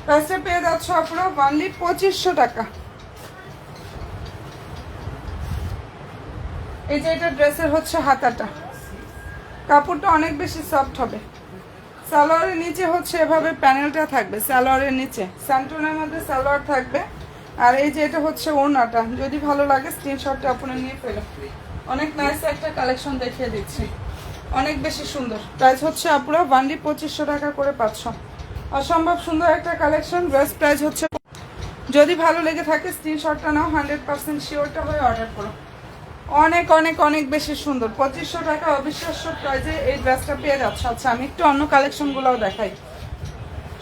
প্রাইসটা পেয়ে যাচ্ছ আপুরা অনলি 2500 টাকা। এই যে এটা ড্রেসের হচ্ছে হাতাটা, কাপড়টা অনেক বেশি সফট হবে। সালোয়ারের নিচে হচ্ছে এভাবে প্যানেলটা থাকবে, সালোয়ারের নিচে স্যান্টনের মধ্যে সালোয়ার থাকবে। আর এই যে এটা হচ্ছে ওড়নাটা, যদি ভালো লাগে স্ক্রিনশটটা আপনারা নিয়ে ফেলো। অনেক নাইস একটা কালেকশন দেখিয়ে দিচ্ছি, অনেক বেশি সুন্দর। প্রাইস হচ্ছে আপুরা অনলি 2500 টাকা করে পাচ্ছ। অসম্ভব সুন্দর একটা কালেকশন। ড্রেস প্রাইস হচ্ছে, যদি ভালো লেগে থাকে স্ক্রিনশটটা নাও, 100% শিওরটা হয়ে অর্ডার করো। অনেক অনেক অনেক বেশি সুন্দর, 2500 টাকা অবিশ্বাস্য প্রাইজে এই ড্রেসটা পেয়ে যাচ্ছে। আচ্ছা আমি একটু অন্য কালেকশনগুলোও দেখাই।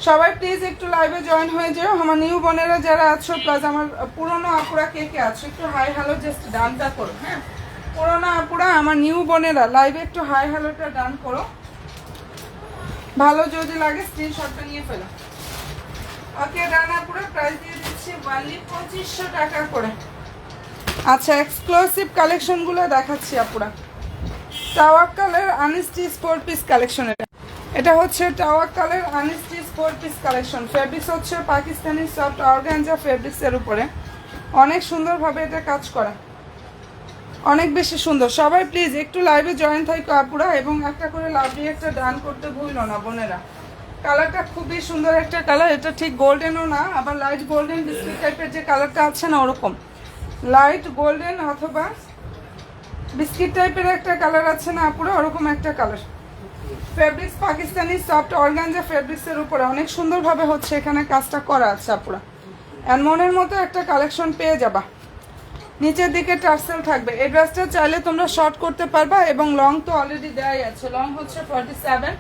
সবাই প্লিজ একটু লাইভে জয়েন হয়ে যাও। আমার নিউ বোনেরা যারা আছো, প্লাস আমার পুরনো আপুরা কে কে আছো, একটু হাই হ্যালো জাস্ট ডানটা করো। হ্যাঁ, পুরনো আপুরা আমার নিউ বোনেরা লাইভে একটু হাই হ্যালোটা ডান করো। ভালো যদি লাগে স্ক্রিনশটটা নিয়ে ফেলো। ওকে ডান আপুরা, প্রাইস দিয়ে দিচ্ছি অনলি 2500 টাকা করে। আচ্ছা এক্সক্লুসিভ কালেকশনগুলো দেখাচ্ছি আপুরা। টাওয়াক্কালের আনস্টিচ 4 পিস কালেকশন। এটা হচ্ছে টাওয়াক্কালের আনস্টিচ 4 পিস কালেকশন। ফেব্রিক্স হচ্ছে পাকিস্তানি সফট অর্গানজা ফেব্রিক্সের উপরে, অনেক সুন্দরভাবে এটা কাজ করা, অনেক বেশি সুন্দর। সবাই প্লিজ একটু লাইভে জয়েন থাকো আপুরা, এবং একটা করে লাভলি একটা ডান করতে ভুলো না বোনেরা। কালারটা খুবই সুন্দর একটা কালার। এটা ঠিক গোল্ডেনও না, আবার লাইট গোল্ডেন বিস্কিট টাইপের যে কালারটা আছে না ওরকম, লাইট গোল্ডেন অথবা বিস্কিট টাইপের একটা কালার আছে না পুরো ওরকম একটা colour. Fabrics Pakistani soft organza ফেব্রিক্সের উপরে অনেক সুন্দরভাবে হচ্ছে এখানে কাজটা করা আছে আপুরা। এর মনের মতো একটা কালেকশন পেয়ে যাবা। নিচের দিকে টার্সেল থাকবে। এই ড্রেসটা চাইলে তোমরা শর্ট করতে পারবা, এবং লং তো অলরেডি দেওয়াই আছে। লং হচ্ছে 47,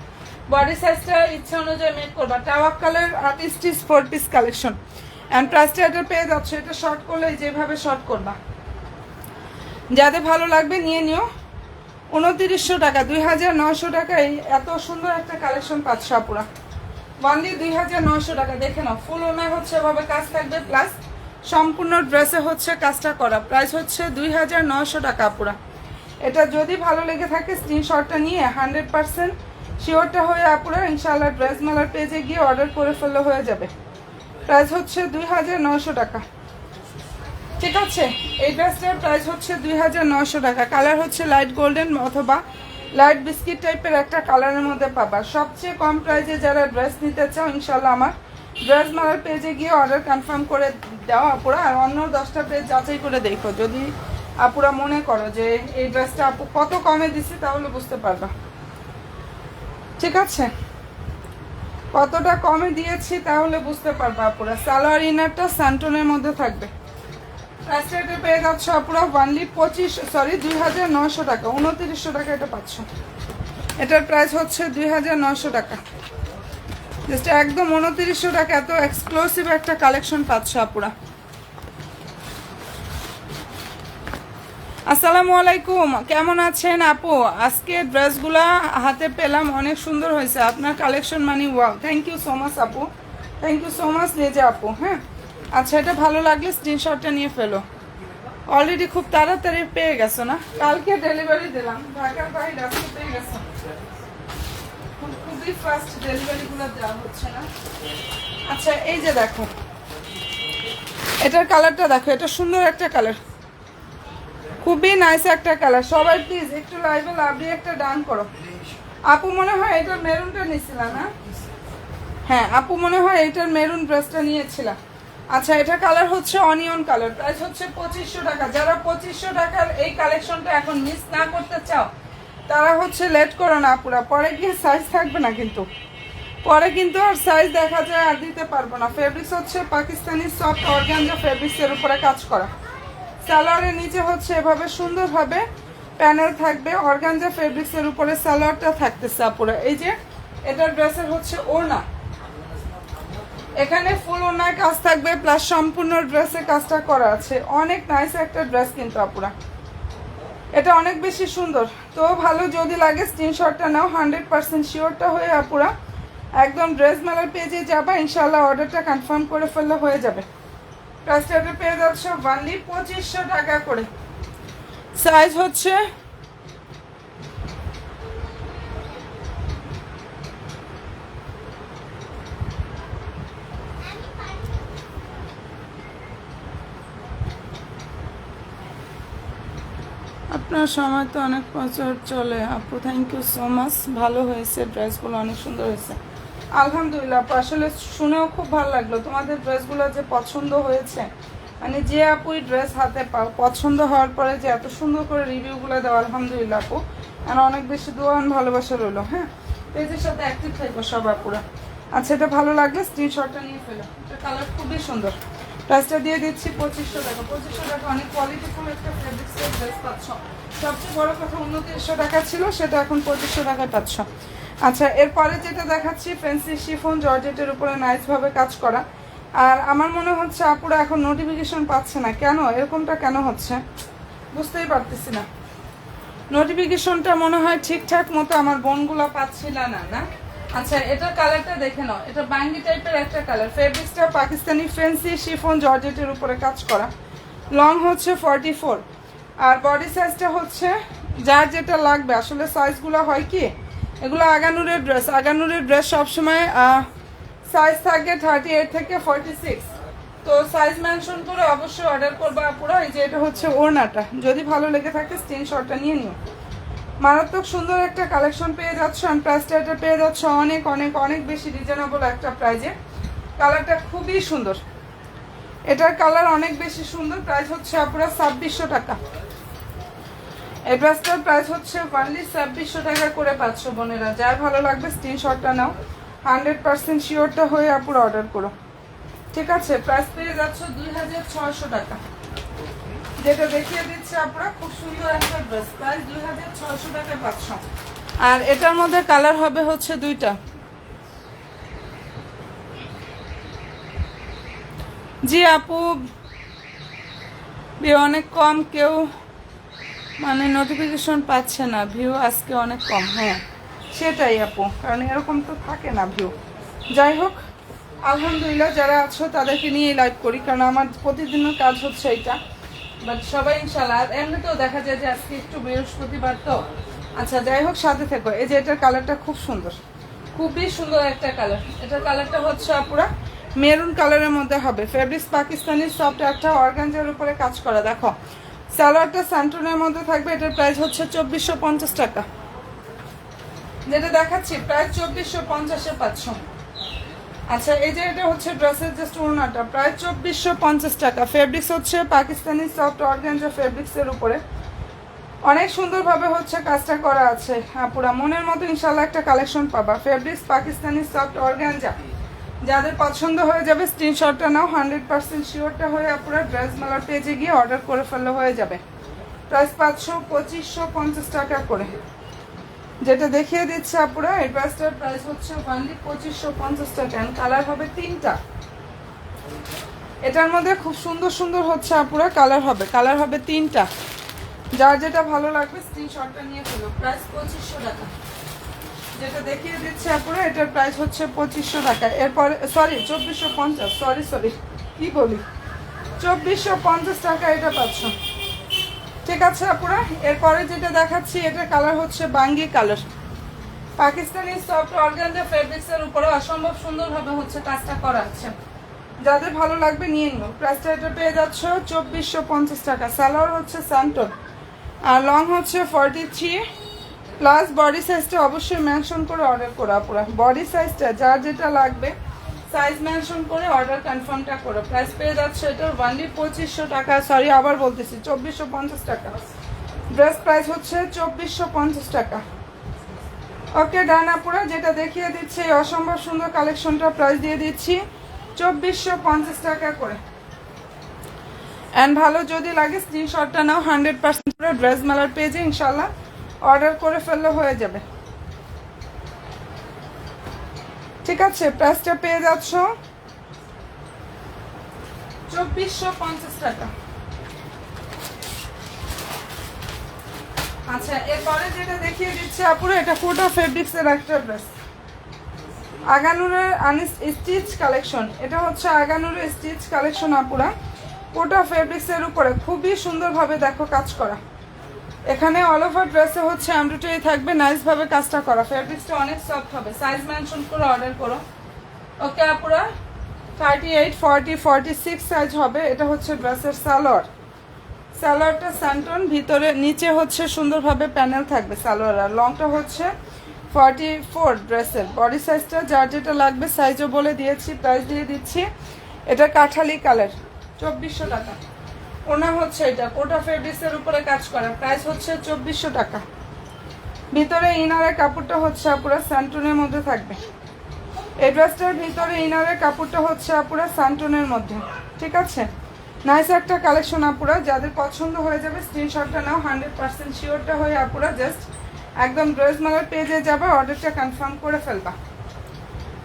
বডি সাইজটা ইচ্ছা অনুযায়ী মেক করবা। টাওয়াক্কালের আর্টিস্টিস 4 পিস কালেকশন। অ্যান্ড প্রাইসটা এটা পেয়ে যাচ্ছে, এটা শর্ট করলে যেভাবে শর্ট করবা। যাদের ভালো লাগবে নিয়ে নিও। 2900 টাকা, 2900 টাকা এই এত সুন্দর একটা কালেকশন পাচ্ছ আপুরা। অনলি 2900 টাকা। দেখে নাও, ফুল ওনায় হচ্ছে এভাবে কাজ থাকবে, প্লাস সম্পূর্ণ ড্রেসে হচ্ছে কাজটা করা। প্রাইস হচ্ছে 2900 টাকা আপুরা। এটা যদি ভালো লেগে থাকে স্ক্রিনশটটা নিয়ে 100% শিওরটা হয়ে আপুরা ইনশাআল্লাহ ড্রেস মেলার পেজে গিয়ে অর্ডার করে ফেললে হয়ে যাবে। প্রাইস হচ্ছে 2900 টাকা। ঠিক আছে, এই ড্রেসটার প্রাইস হচ্ছে 2900 টাকা। কালার হচ্ছে লাইট গোল্ডেন অথবা লাইট বিস্কিট টাইপের একটা কালারের মধ্যে পাবা। সবচেয়ে কম প্রাইসে যারা ড্রেস নিতে চাও ইনশাল্লাহ আমার ড্রেস মেলার পেজে গিয়ে অর্ডার কনফার্ম করে দাও আপুরা। আর অন্য 10টা পেজ যাচাই করে দেখো, যদি আপুরা মনে করো যে এই ড্রেসটা আপু কত কমে দিচ্ছে তাহলে বুঝতে পারবা। ঠিক আছে, কতটা কমে দিয়েছি তাহলে বুঝতে পারবা আপুরা। সালোয়ার ইনারটা স্যান্টনের মধ্যে থাকবে। প্রাইসটা এটা পেয়ে যাচ্ছ আপুরা অনলি 2900 টাকা। 2900 টাকা এটা পাচ্ছ। এটার প্রাইস হচ্ছে 2900 টাকা। জাস্ট একদম 2900 টাকা। এত এক্সক্লুসিভ একটা কালেকশন পাচ্ছ আপুরা। আসসালামু আলাইকুম, কেমন আছেন আপু? আজকে ড্রেসগুলা হাতে পেলাম, অনেক সুন্দর হয়েছে আপনার কালেকশন, মানে wow. Thank you so much আপু, থ্যাংক ইউ সো মাচ লেজে আপু। হ্যাঁ আচ্ছা, এটা ভালো লাগলে স্ক্রিনশটটা নিয়ে ফেলো। অলরেডি খুব তাড়াতাড়ি পেয়ে গেছো না? কালকে ডেলিভারি দিলাম, ঢাকার বাইরে আজকে পেয়ে গেছো। খুবই ফাস্ট ডেলিভারিগুলো দেওয়া হচ্ছে না। আচ্ছা এই যে দেখো, এটার কালারটা দেখো, এটা সুন্দর একটা কালার, খুবই নাইস একটা কালার। সবাই প্লিজ একটু লাইভে লাভলি একটা ডান করো। আপু মনে হয় এটার মেরুনটা নিয়েছিল না? হ্যাঁ আপু মনে হয় এটার মেরুন ড্রেসটা নিয়েছিলাম। আচ্ছা এটা কালার হচ্ছে অনিয়ন কালার। প্রাইস হচ্ছে 2500 টাকা। যারা 2500 টাকার এই কালেকশনটা এখন মিস না করতে চাও তারা হচ্ছে লেট করো না আপুরা, পরে গিয়ে সাইজ থাকবে না কিন্তু, পরে কিন্তু আর সাইজ দেখা যায় আর দিতে পারবো না। ফেব্রিক্স হচ্ছে পাকিস্তানি সফট অর্গানজা ফেব্রিক্সের উপরে কাজ করা। সালোয়ারের নিচে হচ্ছে এভাবে সুন্দরভাবে প্যানেল থাকবে, অর্গানজা ফেব্রিক্সের উপরে সালোয়ারটা থাকতেছে আপুরা। এই যে এটার ড্রেসের হচ্ছে ওড়না, এখানে ফুল ওড়নায় কাজ থাকবে, প্লাস সম্পূর্ণ ড্রেসে কাজটা করা আছে। অনেক নাইস একটা ড্রেস কিন্তু আপুরা, এটা অনেক বেশি সুন্দর। তো ভালো, যদি লাগে স্ক্রিনশটটা নাও, 100% শিওরটা হয়ে আপুরা একদম ড্রেস মেলার পেজে যাবা, ইনশাল্লাহ অর্ডারটা কনফার্ম করে ফেললে হয়ে যাবে। প্রাইসটা পেয়ে যাচ্ছে অনলি 2500 টাকা করে। সাইজ হচ্ছে আপনার সময় তো অনেক বছর চলে আপু, থ্যাংক ইউ সো মাচ। ভালো হয়েছে, ড্রেসগুলো অনেক সুন্দর হয়েছে আলহামদুলিল্লাহ আপু। আসলে শুনেও খুব ভালো লাগলো তোমাদের ড্রেসগুলো যে পছন্দ হয়েছে, মানে যে আপুই ড্রেস হাতে পাও পছন্দ হওয়ার পরে যে এত সুন্দর করে রিভিউগুলো দেওয়া, আলহামদুলিল্লাহ আপু। আর অনেক বেশি দোয়ান ভালোবাসা রইলো। হ্যাঁ, পেজের সাথে অ্যাক্টিভ থাকবো সব আপুরা। আচ্ছা, এটা ভালো লাগলে স্ক্রিনশটটা নিয়ে ফেলো, এটা কালার খুবই সুন্দর। প্রাইসটা দিয়ে দিচ্ছি 2500 টাকা। 2500 টাকা অনেক কোয়ালিটিফুল একটা ফেব্রিক্সের ড্রেস পাচ্ছ। সবচেয়ে বড় কথা 2900 টাকা ছিল, সেটা এখন 2500 টাকায় পাচ্ছ। আচ্ছা, এরপরে যেটা দেখাচ্ছি ফ্যান্সি শিফন জর্জেটের উপরে নাইসভাবে কাজ করা। আর আমার মনে হচ্ছে আপুরা এখন নোটিফিকেশন পাচ্ছে না, কেন এরকমটা কেন হচ্ছে বুঝতেই পারতেছি না। নোটিফিকেশনটা মনে হয় ঠিকঠাক মতো আমার বোনগুলো পাচ্ছিল না, না? আচ্ছা, এটা কালারটা দেখে নাও, এটা বাঙ্গি টাইপের একটা কালার। ফেব্রিক্সটা পাকিস্তানি ফ্যান্সি শিফন জর্জেটের উপরে কাজ করা। লং হচ্ছে 44, আর বডি সাইজটা হচ্ছে যার যেটা লাগবে। আসলে সাইজগুলো হয় কি, এগুলো আগানুরের ড্রেস, আগানুরের ড্রেস সবসময় সাইজ থাকে 38 থেকে 46। তো সাইজ মেনশন করে অবশ্যই অর্ডার করবো আপুরা। এই যে এটা হচ্ছে ওড়নাটা, যদি ভালো লেগে থাকে স্ক্রিনশটটা নিয়ে নিও। মারাত্মক সুন্দর একটা কালেকশন পেয়ে যাচ্ছ, আর প্রাইসটা এটা পেয়ে যাচ্ছ অনেক অনেক অনেক বেশি রিজনেবল একটা প্রাইজে। কালারটা খুবই সুন্দর, এটার কালার অনেক বেশি সুন্দর। প্রাইস হচ্ছে আপুরা 2600 টাকা। এই ড্রেসটার প্রাইস হচ্ছে অনলি 2600 টাকা করে পাচ্ছ বোনেরা। যার ভালো লাগবে স্ক্রিনশটটা নাও, 100% শিওরটা হয়ে আপুরা অর্ডার করো, ঠিক আছে? প্রাইস পেয়ে যাচ্ছ 2600 টাকা। যেটা দেখিয়ে দিচ্ছে আপনারা, খুব সুন্দর একটা ড্রেস, প্রাইস 2600 টাকা পাচ্ছ। আর এটার মধ্যে কালার হবে হচ্ছে দুইটা। জি আপু, ভিউ অনেক কম, কেউ মানে নোটিফিকেশন পাচ্ছে না, ভিউ আজকে অনেক কম। হ্যাঁ সেটাই আপু, কারণ এরকম তো থাকে না ভিউ। যাই হোক, আলহামদুলিল্লাহ যারা আছো তাদেরকে নিয়েই লাইভ করি, কারণ আমার প্রতিদিনের কাজ হচ্ছে এইটা। বাট সবাই ইনশাল্লাহ, এমনিতেও দেখা যায় যে আজকে একটু বৃহস্পতিবার তো। আচ্ছা যাই হোক, সাথে থেকো। এই যে এটার কালারটা খুব সুন্দর, খুবই সুন্দর একটা কালার। এটার কালারটা হচ্ছে আপুরা মেরুন কালারের মধ্যে হবে। ফেব্রিক্স পাকিস্তানি সফট একটা অর্গানজার উপরে কাজ করা। দেখো সালোয়ারটা স্যান্টনের মধ্যে থাকবে। এটার প্রাইস হচ্ছে 2450 টাকা। যেটা দেখাচ্ছি প্রাইস 2450-এ পাচ্ছ। আচ্ছা, এই যে এটা হচ্ছে ড্রেসের জাস্ট ওড়নাটা, প্রায় 2450 টাকা। ফেব্রিক্স হচ্ছে পাকিস্তানি সফট অর্গানজা ফেব্রিক্সের উপরে অনেক সুন্দরভাবে হচ্ছে কাজটা করা আছে। আপুরা মনের মতো ইনশাল্লাহ একটা কালেকশন পাবা। ফেব্রিক্স পাকিস্তানি সফট অর্গানজা, যাদের পছন্দ হয়ে যাবে স্ক্রিনশটটা নাও, 100% শিওরটা হয়ে আপুরা ড্রেস মেলার পেজে গিয়ে অর্ডার করে ফেললে হয়ে যাবে। প্রাইস পাচ্ছ 2550 টাকা করে। যেটা দেখিয়ে দিচ্ছে আপুরা, এই ড্রেসটার প্রাইস হচ্ছে অনলি 2550 টাকা। কালার হবে তিনটা। এটার মধ্যে খুব সুন্দর সুন্দর হচ্ছে আপুরা কালার হবে, কালার হবে তিনটা। যার যেটা ভালো লাগবে স্ক্রিনশটটা নিয়ে ফেলো। প্রাইস 2500 টাকা। যেটা দেখিয়ে দিচ্ছে আপুরা, এটার প্রাইস হচ্ছে 2500 টাকা। এরপরে সরি 2450, সরি কি বলি, 2450 টাকা এটা পাচ্ছ, ঠিক আছে আপুরা। এরপরে যেটা দেখাচ্ছি, এটার কালার হচ্ছে বাঙ্গি কালার। পাকিস্তানি সফট অর্গানজা ফেব্রিক্সের উপরে অসম্ভব সুন্দরভাবে হচ্ছে কাজটা করা আছে। যাদের ভালো লাগবে নিয়ে নিও। প্রাইসটা এটা পেয়ে যাচ্ছ 2450 টাকা। সালোয়ার হচ্ছে স্যান্টন, আর লং হচ্ছে 43, প্লাস বডি সাইজটা অবশ্যই মেনশন করে অর্ডার করো আপুরা। বডি সাইজটা যার যেটা লাগবে সাইজ মেনশন করে অর্ডার কনফার্মটা করো। প্রাইস পেয়ে যাচ্ছে এটার অনলি 2500 টাকা। সরি আবার বলতেছি 2450 টাকা। ড্রেস প্রাইস হচ্ছে 2450 টাকা। ওকে ডান আপুরা, যেটা দেখিয়ে দিচ্ছি এই অসম্ভব সুন্দর কালেকশনটা প্রাইস দিয়ে দিচ্ছি 2450 টাকা করে। অ্যান্ড ভালো যদি লাগে স্ক্রিনশটটা নাও, 100% পুরো ড্রেস মেলার পেজে ইনশাল্লাহ অর্ডার করে ফেললে হয়ে যাবে। ঠিক আছে, প্রাইসটা পেয়ে যাচ্ছ 2450 টাকা। আচ্ছা, এরপরে যেটা দেখিয়ে দিচ্ছে আপুরা, এটা কোটা ফেব্রিক্সের একটা ড্রেস, আগানুরের স্টিচ কালেকশন। এটা হচ্ছে আগানুরের স্টিচ কালেকশন আপুরা, কোটা ফেব্রিক্সের উপরে খুবই সুন্দরভাবে দেখো কাজ করা। এখানে অল ওভার ড্রেসে হচ্ছে এমব্রয়ডারি থাকবে, নাইসভাবে কাজটা করা। ফেব্রিক্সটা অনেক সফট হবে। সাইজ মেনশন করে অর্ডার করো। ওকে আপুরা, 38, 40, 46 সাইজ হবে। এটা হচ্ছে ড্রেসের সালোয়ার। সালোয়ারটা স্যান্টন, ভিতরে নিচে হচ্ছে সুন্দরভাবে প্যানেল থাকবে সালোয়ার। আর লংটা হচ্ছে 44 ড্রেসের। বডি সাইজটা যার যেটা লাগবে সাইজও বলে দিয়েছি, প্রাইস দিয়ে দিচ্ছি। এটা কাঠালি কালার, 2400 টাকা। ওনা হচ্ছে এটা কোটা ফেব্রিক্সের উপরে কাজ করা, প্রাইস হচ্ছে 2400 টাকা। ভিতরে ইনারের কাপড়টা হচ্ছে আপুরা স্যান্টনের মধ্যে থাকবে। এই ড্রেসটার ভিতরে ইনারের কাপড়টা হচ্ছে আপুরা স্যান্টনের মধ্যে। ঠিক আছে, নাইস একটা কালেকশন আপুরা। যাদের পছন্দ হয়ে যাবে স্ক্রিনশটটা নাও, 100% শিওরটা হয়ে আপুরা জাস্ট একদম ড্রেস মেলার পেজে যাবে, অর্ডারটা কনফার্ম করে ফেলবা।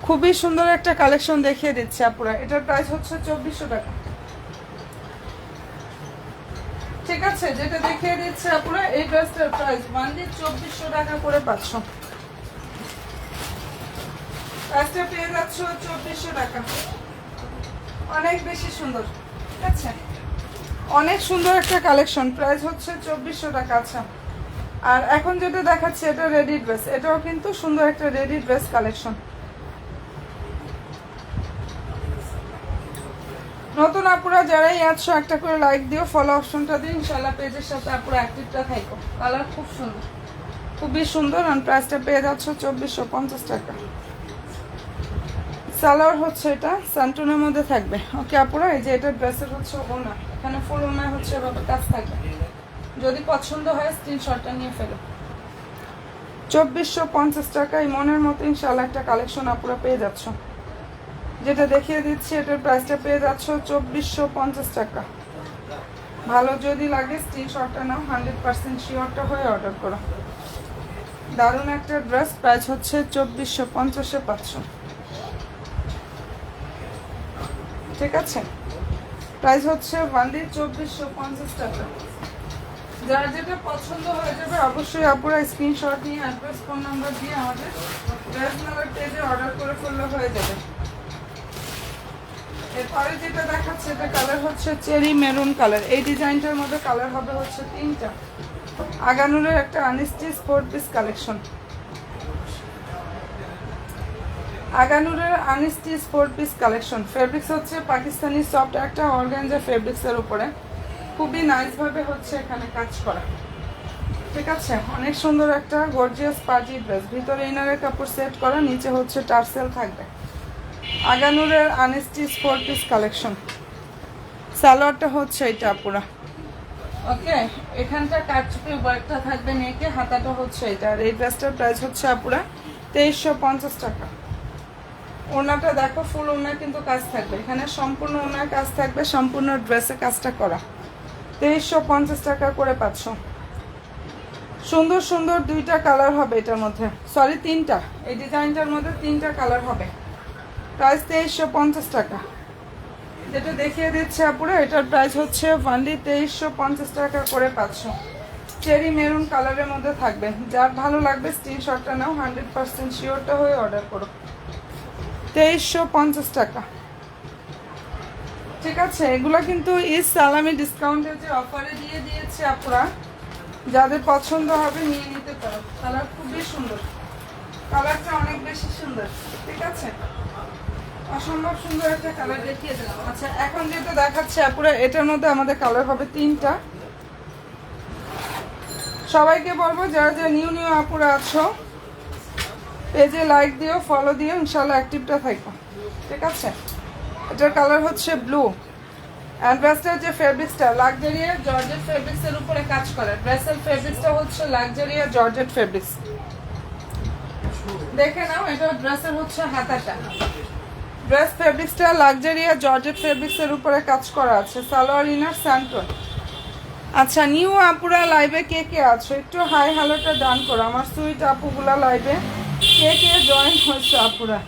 খুবই সুন্দর একটা কালেকশন দেখিয়ে দিচ্ছে আপুরা। এটার প্রাইস হচ্ছে 2400 টাকা। ঠিক আছে, যেটা দেখিয়ে দিচ্ছে আপুরা এই ড্রেসটার প্রাইস মানলি 2400 টাকা করে পাচ্ছ। প্রাইসটা পেয়ে যাচ্ছ 2400 টাকা। অনেক বেশি সুন্দর। ঠিক আছে, অনেক সুন্দর একটা কালেকশন, প্রাইস হচ্ছে 2400 টাকা। আচ্ছা, আর এখন যেটা দেখাচ্ছে এটা রেডি ড্রেস, এটাও কিন্তু সুন্দর একটা রেডি ড্রেস কালেকশন। নতুন আপুরা যারাই আছো একটা করে লাইক দিও, ফলো অপশনটা দিও, ইনশাআল্লাহ পেজের সাথে আপুরা অ্যাক্টিভটা থাকো। কালার খুব সুন্দর, খুবই সুন্দর। আর প্রাইসটা পেয়ে যাচ্ছ 2450 টাকা। সালোয়ার হচ্ছে এটা স্যান্টনের মধ্যে থাকবে। ওকে আপুরা, এই যে এটা ড্রেসের হচ্ছে ওনা, এখানে ফুল ওনা হচ্ছে এভাবে কাজ থাকবে। যদি পছন্দ হয় স্ক্রিনশটটা নিয়ে ফেলো। 2450 টাকায় মনের মতো ইনশাআল্লাহ একটা কালেকশন আপুরা পেয়ে যাচ্ছ। যেটা দেখিয়ে দিচ্ছি এটার প্রাইসটা পেয়ে যাচ্ছ 2450 টাকা। ভালো যদি লাগে স্ক্রিনশটটা নাও, 100% শিওরটা হয়ে অর্ডার করো। দারুণ একটা ড্রেস, প্রাইস হচ্ছে 2450-এ পাচ্ছ। ঠিক আছে, প্রাইস হচ্ছে ওয়ানলি 2450 টাকা। যার যেটা পছন্দ হয়ে যাবে অবশ্যই আপুরা স্ক্রিনশট নিয়ে অ্যাড্রেস ফোন নাম্বার দিয়ে আমাদের ড্রেস নাম্বার পেজে অর্ডার করে ফেললে হয়ে যাবে। এরপরে যেটা দেখাচ্ছে এটা কালার হচ্ছে চেরি মেরুন কালার। এই ডিজাইনটার মধ্যে কালার হবে হচ্ছে 3টা। আগানুরের একটা আনস্টিচ 4 পিস কালেকশন। আগানুরের আনস্টিচ 4 পিস কালেকশন। ফেব্রিক্স হচ্ছে পাকিস্তানি সফট একটা অর্গানজা ফেব্রিক্সের উপরে, খুবই নাইসভাবে হচ্ছে এখানে কাজ করা। ঠিক আছে, অনেক সুন্দর একটা গর্জিয়াস পার্টি ড্রেস। ভিতরে ইনারের কাপড় সেট করা, নিচে হচ্ছে টার্সেল থাকবে। আগানুরের আনস্টিচ 4 পিস কালেকশন। সালোয়ারটা হচ্ছে এটা পুরা। ওকে, এখানটা কাটচুপি ওয়ার্কটা থাকবে নেকে, হাতাটা হচ্ছে এটা। আর এই ড্রেসটার প্রাইস হচ্ছে আপুরা 2350 টাকা। ওনাটা দেখো ফুল ওনার কিন্তু কাজ থাকবে, এখানে সম্পূর্ণ ওনার কাজ থাকবে, সম্পূর্ণ ড্রেসে কাজটা করা। 2350 টাকা করে পাচ্ছ। সুন্দর সুন্দর 2টা কালার হবে এটার মধ্যে, সরি 3টা। এই ডিজাইনটার মধ্যে 3টা কালার হবে। প্রাইস 2350 টাকা। যেটা দেখিয়ে দিচ্ছে আপুরা এটার প্রাইস হচ্ছে অনলি 2350 টাকা করে পাচ্ছ। চেরি মেরুন কালারের মধ্যে থাকবে। যার ভালো লাগবে স্ক্রিনশটটা নাও, 100% শিওরটা হয়ে অর্ডার করো। 2350 টাকা। ঠিক আছে, এগুলো কিন্তু ঈদ সালামি ডিসকাউন্টের যে অফারে দিয়ে দিয়েছে আপুরা, যাদের পছন্দ হবে নিয়ে নিতে পারো। কালার খুবই সুন্দর, কালারটা অনেক বেশি সুন্দর। ঠিক আছে, অসম্ভব সুন্দর একটা কালার দেখিয়ে দিলাম। আচ্ছা, এখন যেটা দেখাচ্ছে আপুরা এটার মধ্যে আমাদের কালার হবে 3টা। সবাইকে বলবো যারা যারা নিউ নিউ আপুরা আছো পেজে লাইক দিও, ফলো দিও, ইনশাল্লাহ অ্যাক্টিভটা থাকো। ঠিক আছে, এটার কালার হচ্ছে ব্লু। অ্যান্ড ড্রেসটার যে ফেব্রিক্সটা লাক্সারিয়া জর্জেট ফেব্রিক্সের উপরে কাজ করে। ড্রেসের ফেব্রিক্সটা হচ্ছে লাক্সারিয়া জর্জেট ফেব্রিক্স। দেখে নাও, এটা ড্রেসের হচ্ছে হাতাটা। ড্রেস ফেব্রিক্সটা লাক্সারিয়া জর্জেট ফেব্রিক্সের উপরে কাজ করা আছে। সালোয়ার ইনার স্যান্টন। আচ্ছা, নিউ আপুরা লাইভে কে কে আছো একটু হাই হ্যালোটা ডান করো। আমার সুইট আপুগুলা লাইভে কে কে জয়েন হচ্ছে আপুরা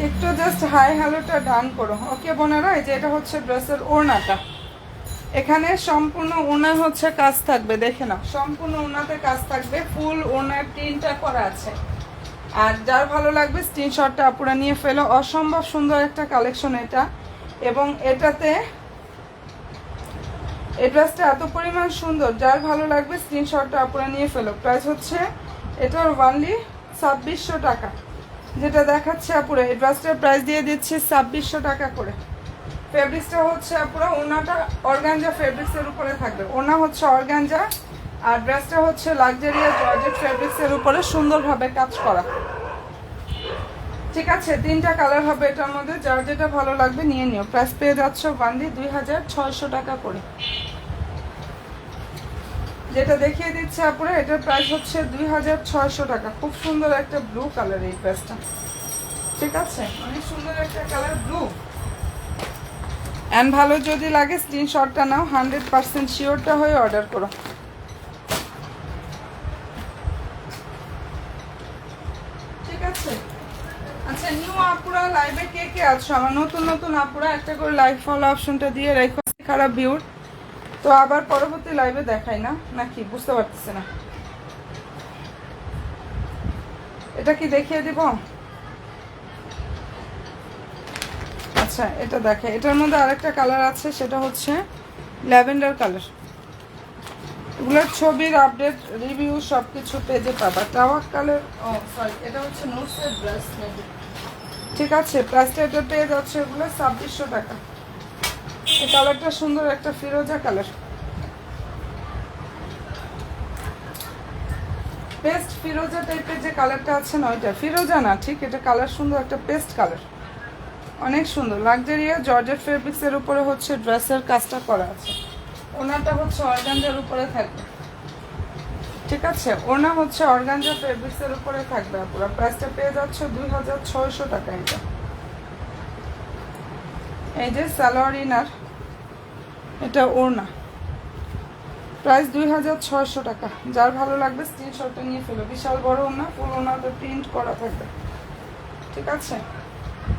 একটু জাস্ট হাই হ্যালোটা ডান করো। ওকে বোনেরা, এই যে এটা হচ্ছে ড্রেসের ওড়নাটা। এখানে সম্পূর্ণ ওড়না হচ্ছে কাজ থাকবে, দেখে নাও সম্পূর্ণ ওড়নাতে কাজ থাকবে। ফুল ওড়নার প্রিন্টটা করা আছে। আর যার ভালো লাগবে স্ক্রিনশটটা আপুরা নিয়ে ফেলো। অসম্ভব সুন্দর একটা কালেকশন এটা। এবং এটাতে এই ড্রেসটা এত পরিমাণ সুন্দর, যার ভালো লাগবে স্ক্রিনশটটা আপুরা নিয়ে ফেলো। প্রাইস হচ্ছে এটার অনলি 2600 টাকা। যেটা দেখাচ্ছে আপুরা, এই ড্রেসটার প্রাইস দিয়ে দিচ্ছি 2600 টাকা করে। ফেব্রিক্সটা হচ্ছে আপুরা, ওনাটা অর্গানজা ফেব্রিক্সের উপরে থাকবে। ওনা হচ্ছে অর্গানজা আর ড্রেসটা হচ্ছে লাক্সারিয়া জর্জেট ফেব্রিক্সের উপরে সুন্দরভাবে কাজ করা। ঠিক আছে, 3টা কালার হবে এটার মধ্যে, যার যেটা ভালো লাগবে নিয়ে নিও। প্রাইস পেয়ে যাচ্ছ বান্দি 2600 টাকা করে। যেটা দেখিয়ে দিচ্ছে আপুরা, এটার প্রাইস হচ্ছে 2600 টাকা। খুব সুন্দর একটা ব্লু কালার এই ড্রেসটা। ঠিক আছে, অনেক সুন্দর একটা কালার ব্লু। অ্যান্ড ভালো যদি লাগে স্ক্রিনশটটা নাও, 100% শিওরটা হয়ে অর্ডার করো। ঠিক আছে। আচ্ছা, নিউ আপুরা লাইভে কে কে আছো? আমার নতুন নতুন আপুরা একটা করে লাইভ ফলো অপশনটা দিয়ে রেখো। খারাপ ভিউর তো আবার পরবর্তী লাইভে দেখাই না নাকি, বুঝতে পারতেছি না। এটা কি দেখিয়ে দিব? আচ্ছা, এটা দেখে। এটার মধ্যে আরেকটা কালার আছে, সেটা হচ্ছে ল্যাভেন্ডার কালার। এগুলোর ছবির আপডেট রিভিউ সব কিছু পেজে পাবা। টাওয়ার কালার, ও সরি, এটা হচ্ছে নোসের ড্রেস মেবি। ঠিক আছে, প্রাইসটা এটা পেয়ে যাচ্ছে এগুলো 2600 টাকা। এই কালারটা সুন্দর, একটা ফিরোজা কালার, পেস্ট ফিরোজা টাইপের যে কালারটা আছে না, ওইটা ফিরোজা না ঠিক, এটা কালার সুন্দর, একটা পেস্ট কালার, অনেক সুন্দর। লাক্সারিয়া জর্জেট ফেব্রিক্সের উপরে হচ্ছে ড্রেসের কাজটা করা আছে। ওনাটা হচ্ছে অর্গানজার উপরে থাকবে। ঠিক আছে, ওনা হচ্ছে অর্গানজা ফেব্রিক্সের উপরে থাকবে আপুরা। প্রাইসটা পেয়ে যাচ্ছে 2600 টাকা। এটা এই যে সালোয়ার ইনার, এটা ওড়না, প্রাইস 2600 টাকা। যার ভালো লাগবে স্ক্রিনশটটা নিয়ে ফেলো। বিশাল বড় ওড়না, ফুল ওড়নাতে প্রিন্ট করা থাকবে। ঠিক আছে,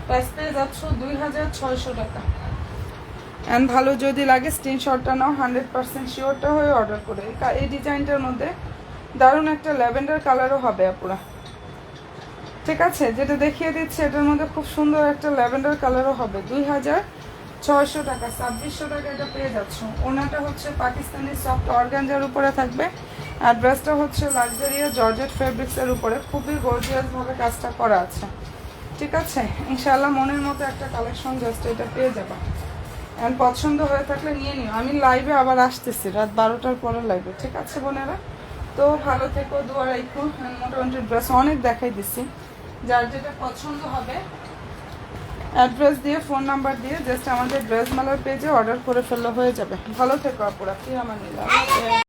প্রাইস পেয়ে যাচ্ছ 2600 টাকা। অ্যান্ড ভালো যদি লাগে স্ক্রিনশটটা নাও, 100% শিওরটা হয়ে অর্ডার করে। এই ডিজাইনটার মধ্যে দারুণ একটা ল্যাভেন্ডার কালারও হবে আপুরা। ঠিক আছে, যেটা দেখিয়ে দিচ্ছে এটার মধ্যে খুব সুন্দর একটা ল্যাভেন্ডার কালারও হবে। 2600 টাকা, 2600 টাকা এটা পেয়ে যাচ্ছ। ওনাটা হচ্ছে পাকিস্তানি সফট অর্গানজার উপরে থাকবে। আর ড্রেসটা হচ্ছে লাক্সারিয়া জর্জেট ফেব্রিক্সের উপরে, খুবই গর্জিয়াসভাবে কাজটা করা আছে। ঠিক আছে, ইনশাআল্লাহ মনের মতো একটা কালেকশন জাস্ট এটা পেয়ে যাবা। অ্যান্ড পছন্দ হয়ে থাকলে নিয়ে নিও। আমি লাইভে আবার আসতেছি রাত 12টার পরে লাইভে। ঠিক আছে বোনেরা, তো ভালো থেকো, দোয়া রাখো। মোটামুটি ড্রেস অনেক দেখাই দিচ্ছি, যার যেটা পছন্দ হবে অ্যাড্রেস দিয়ে ফোন নাম্বার দিয়ে জাস্ট আমাদের ড্রেস মালার পেজে অর্ডার করে ফেললে হয়ে যাবে। ভালো থেকো আপুরা, কি আমার নিলাম।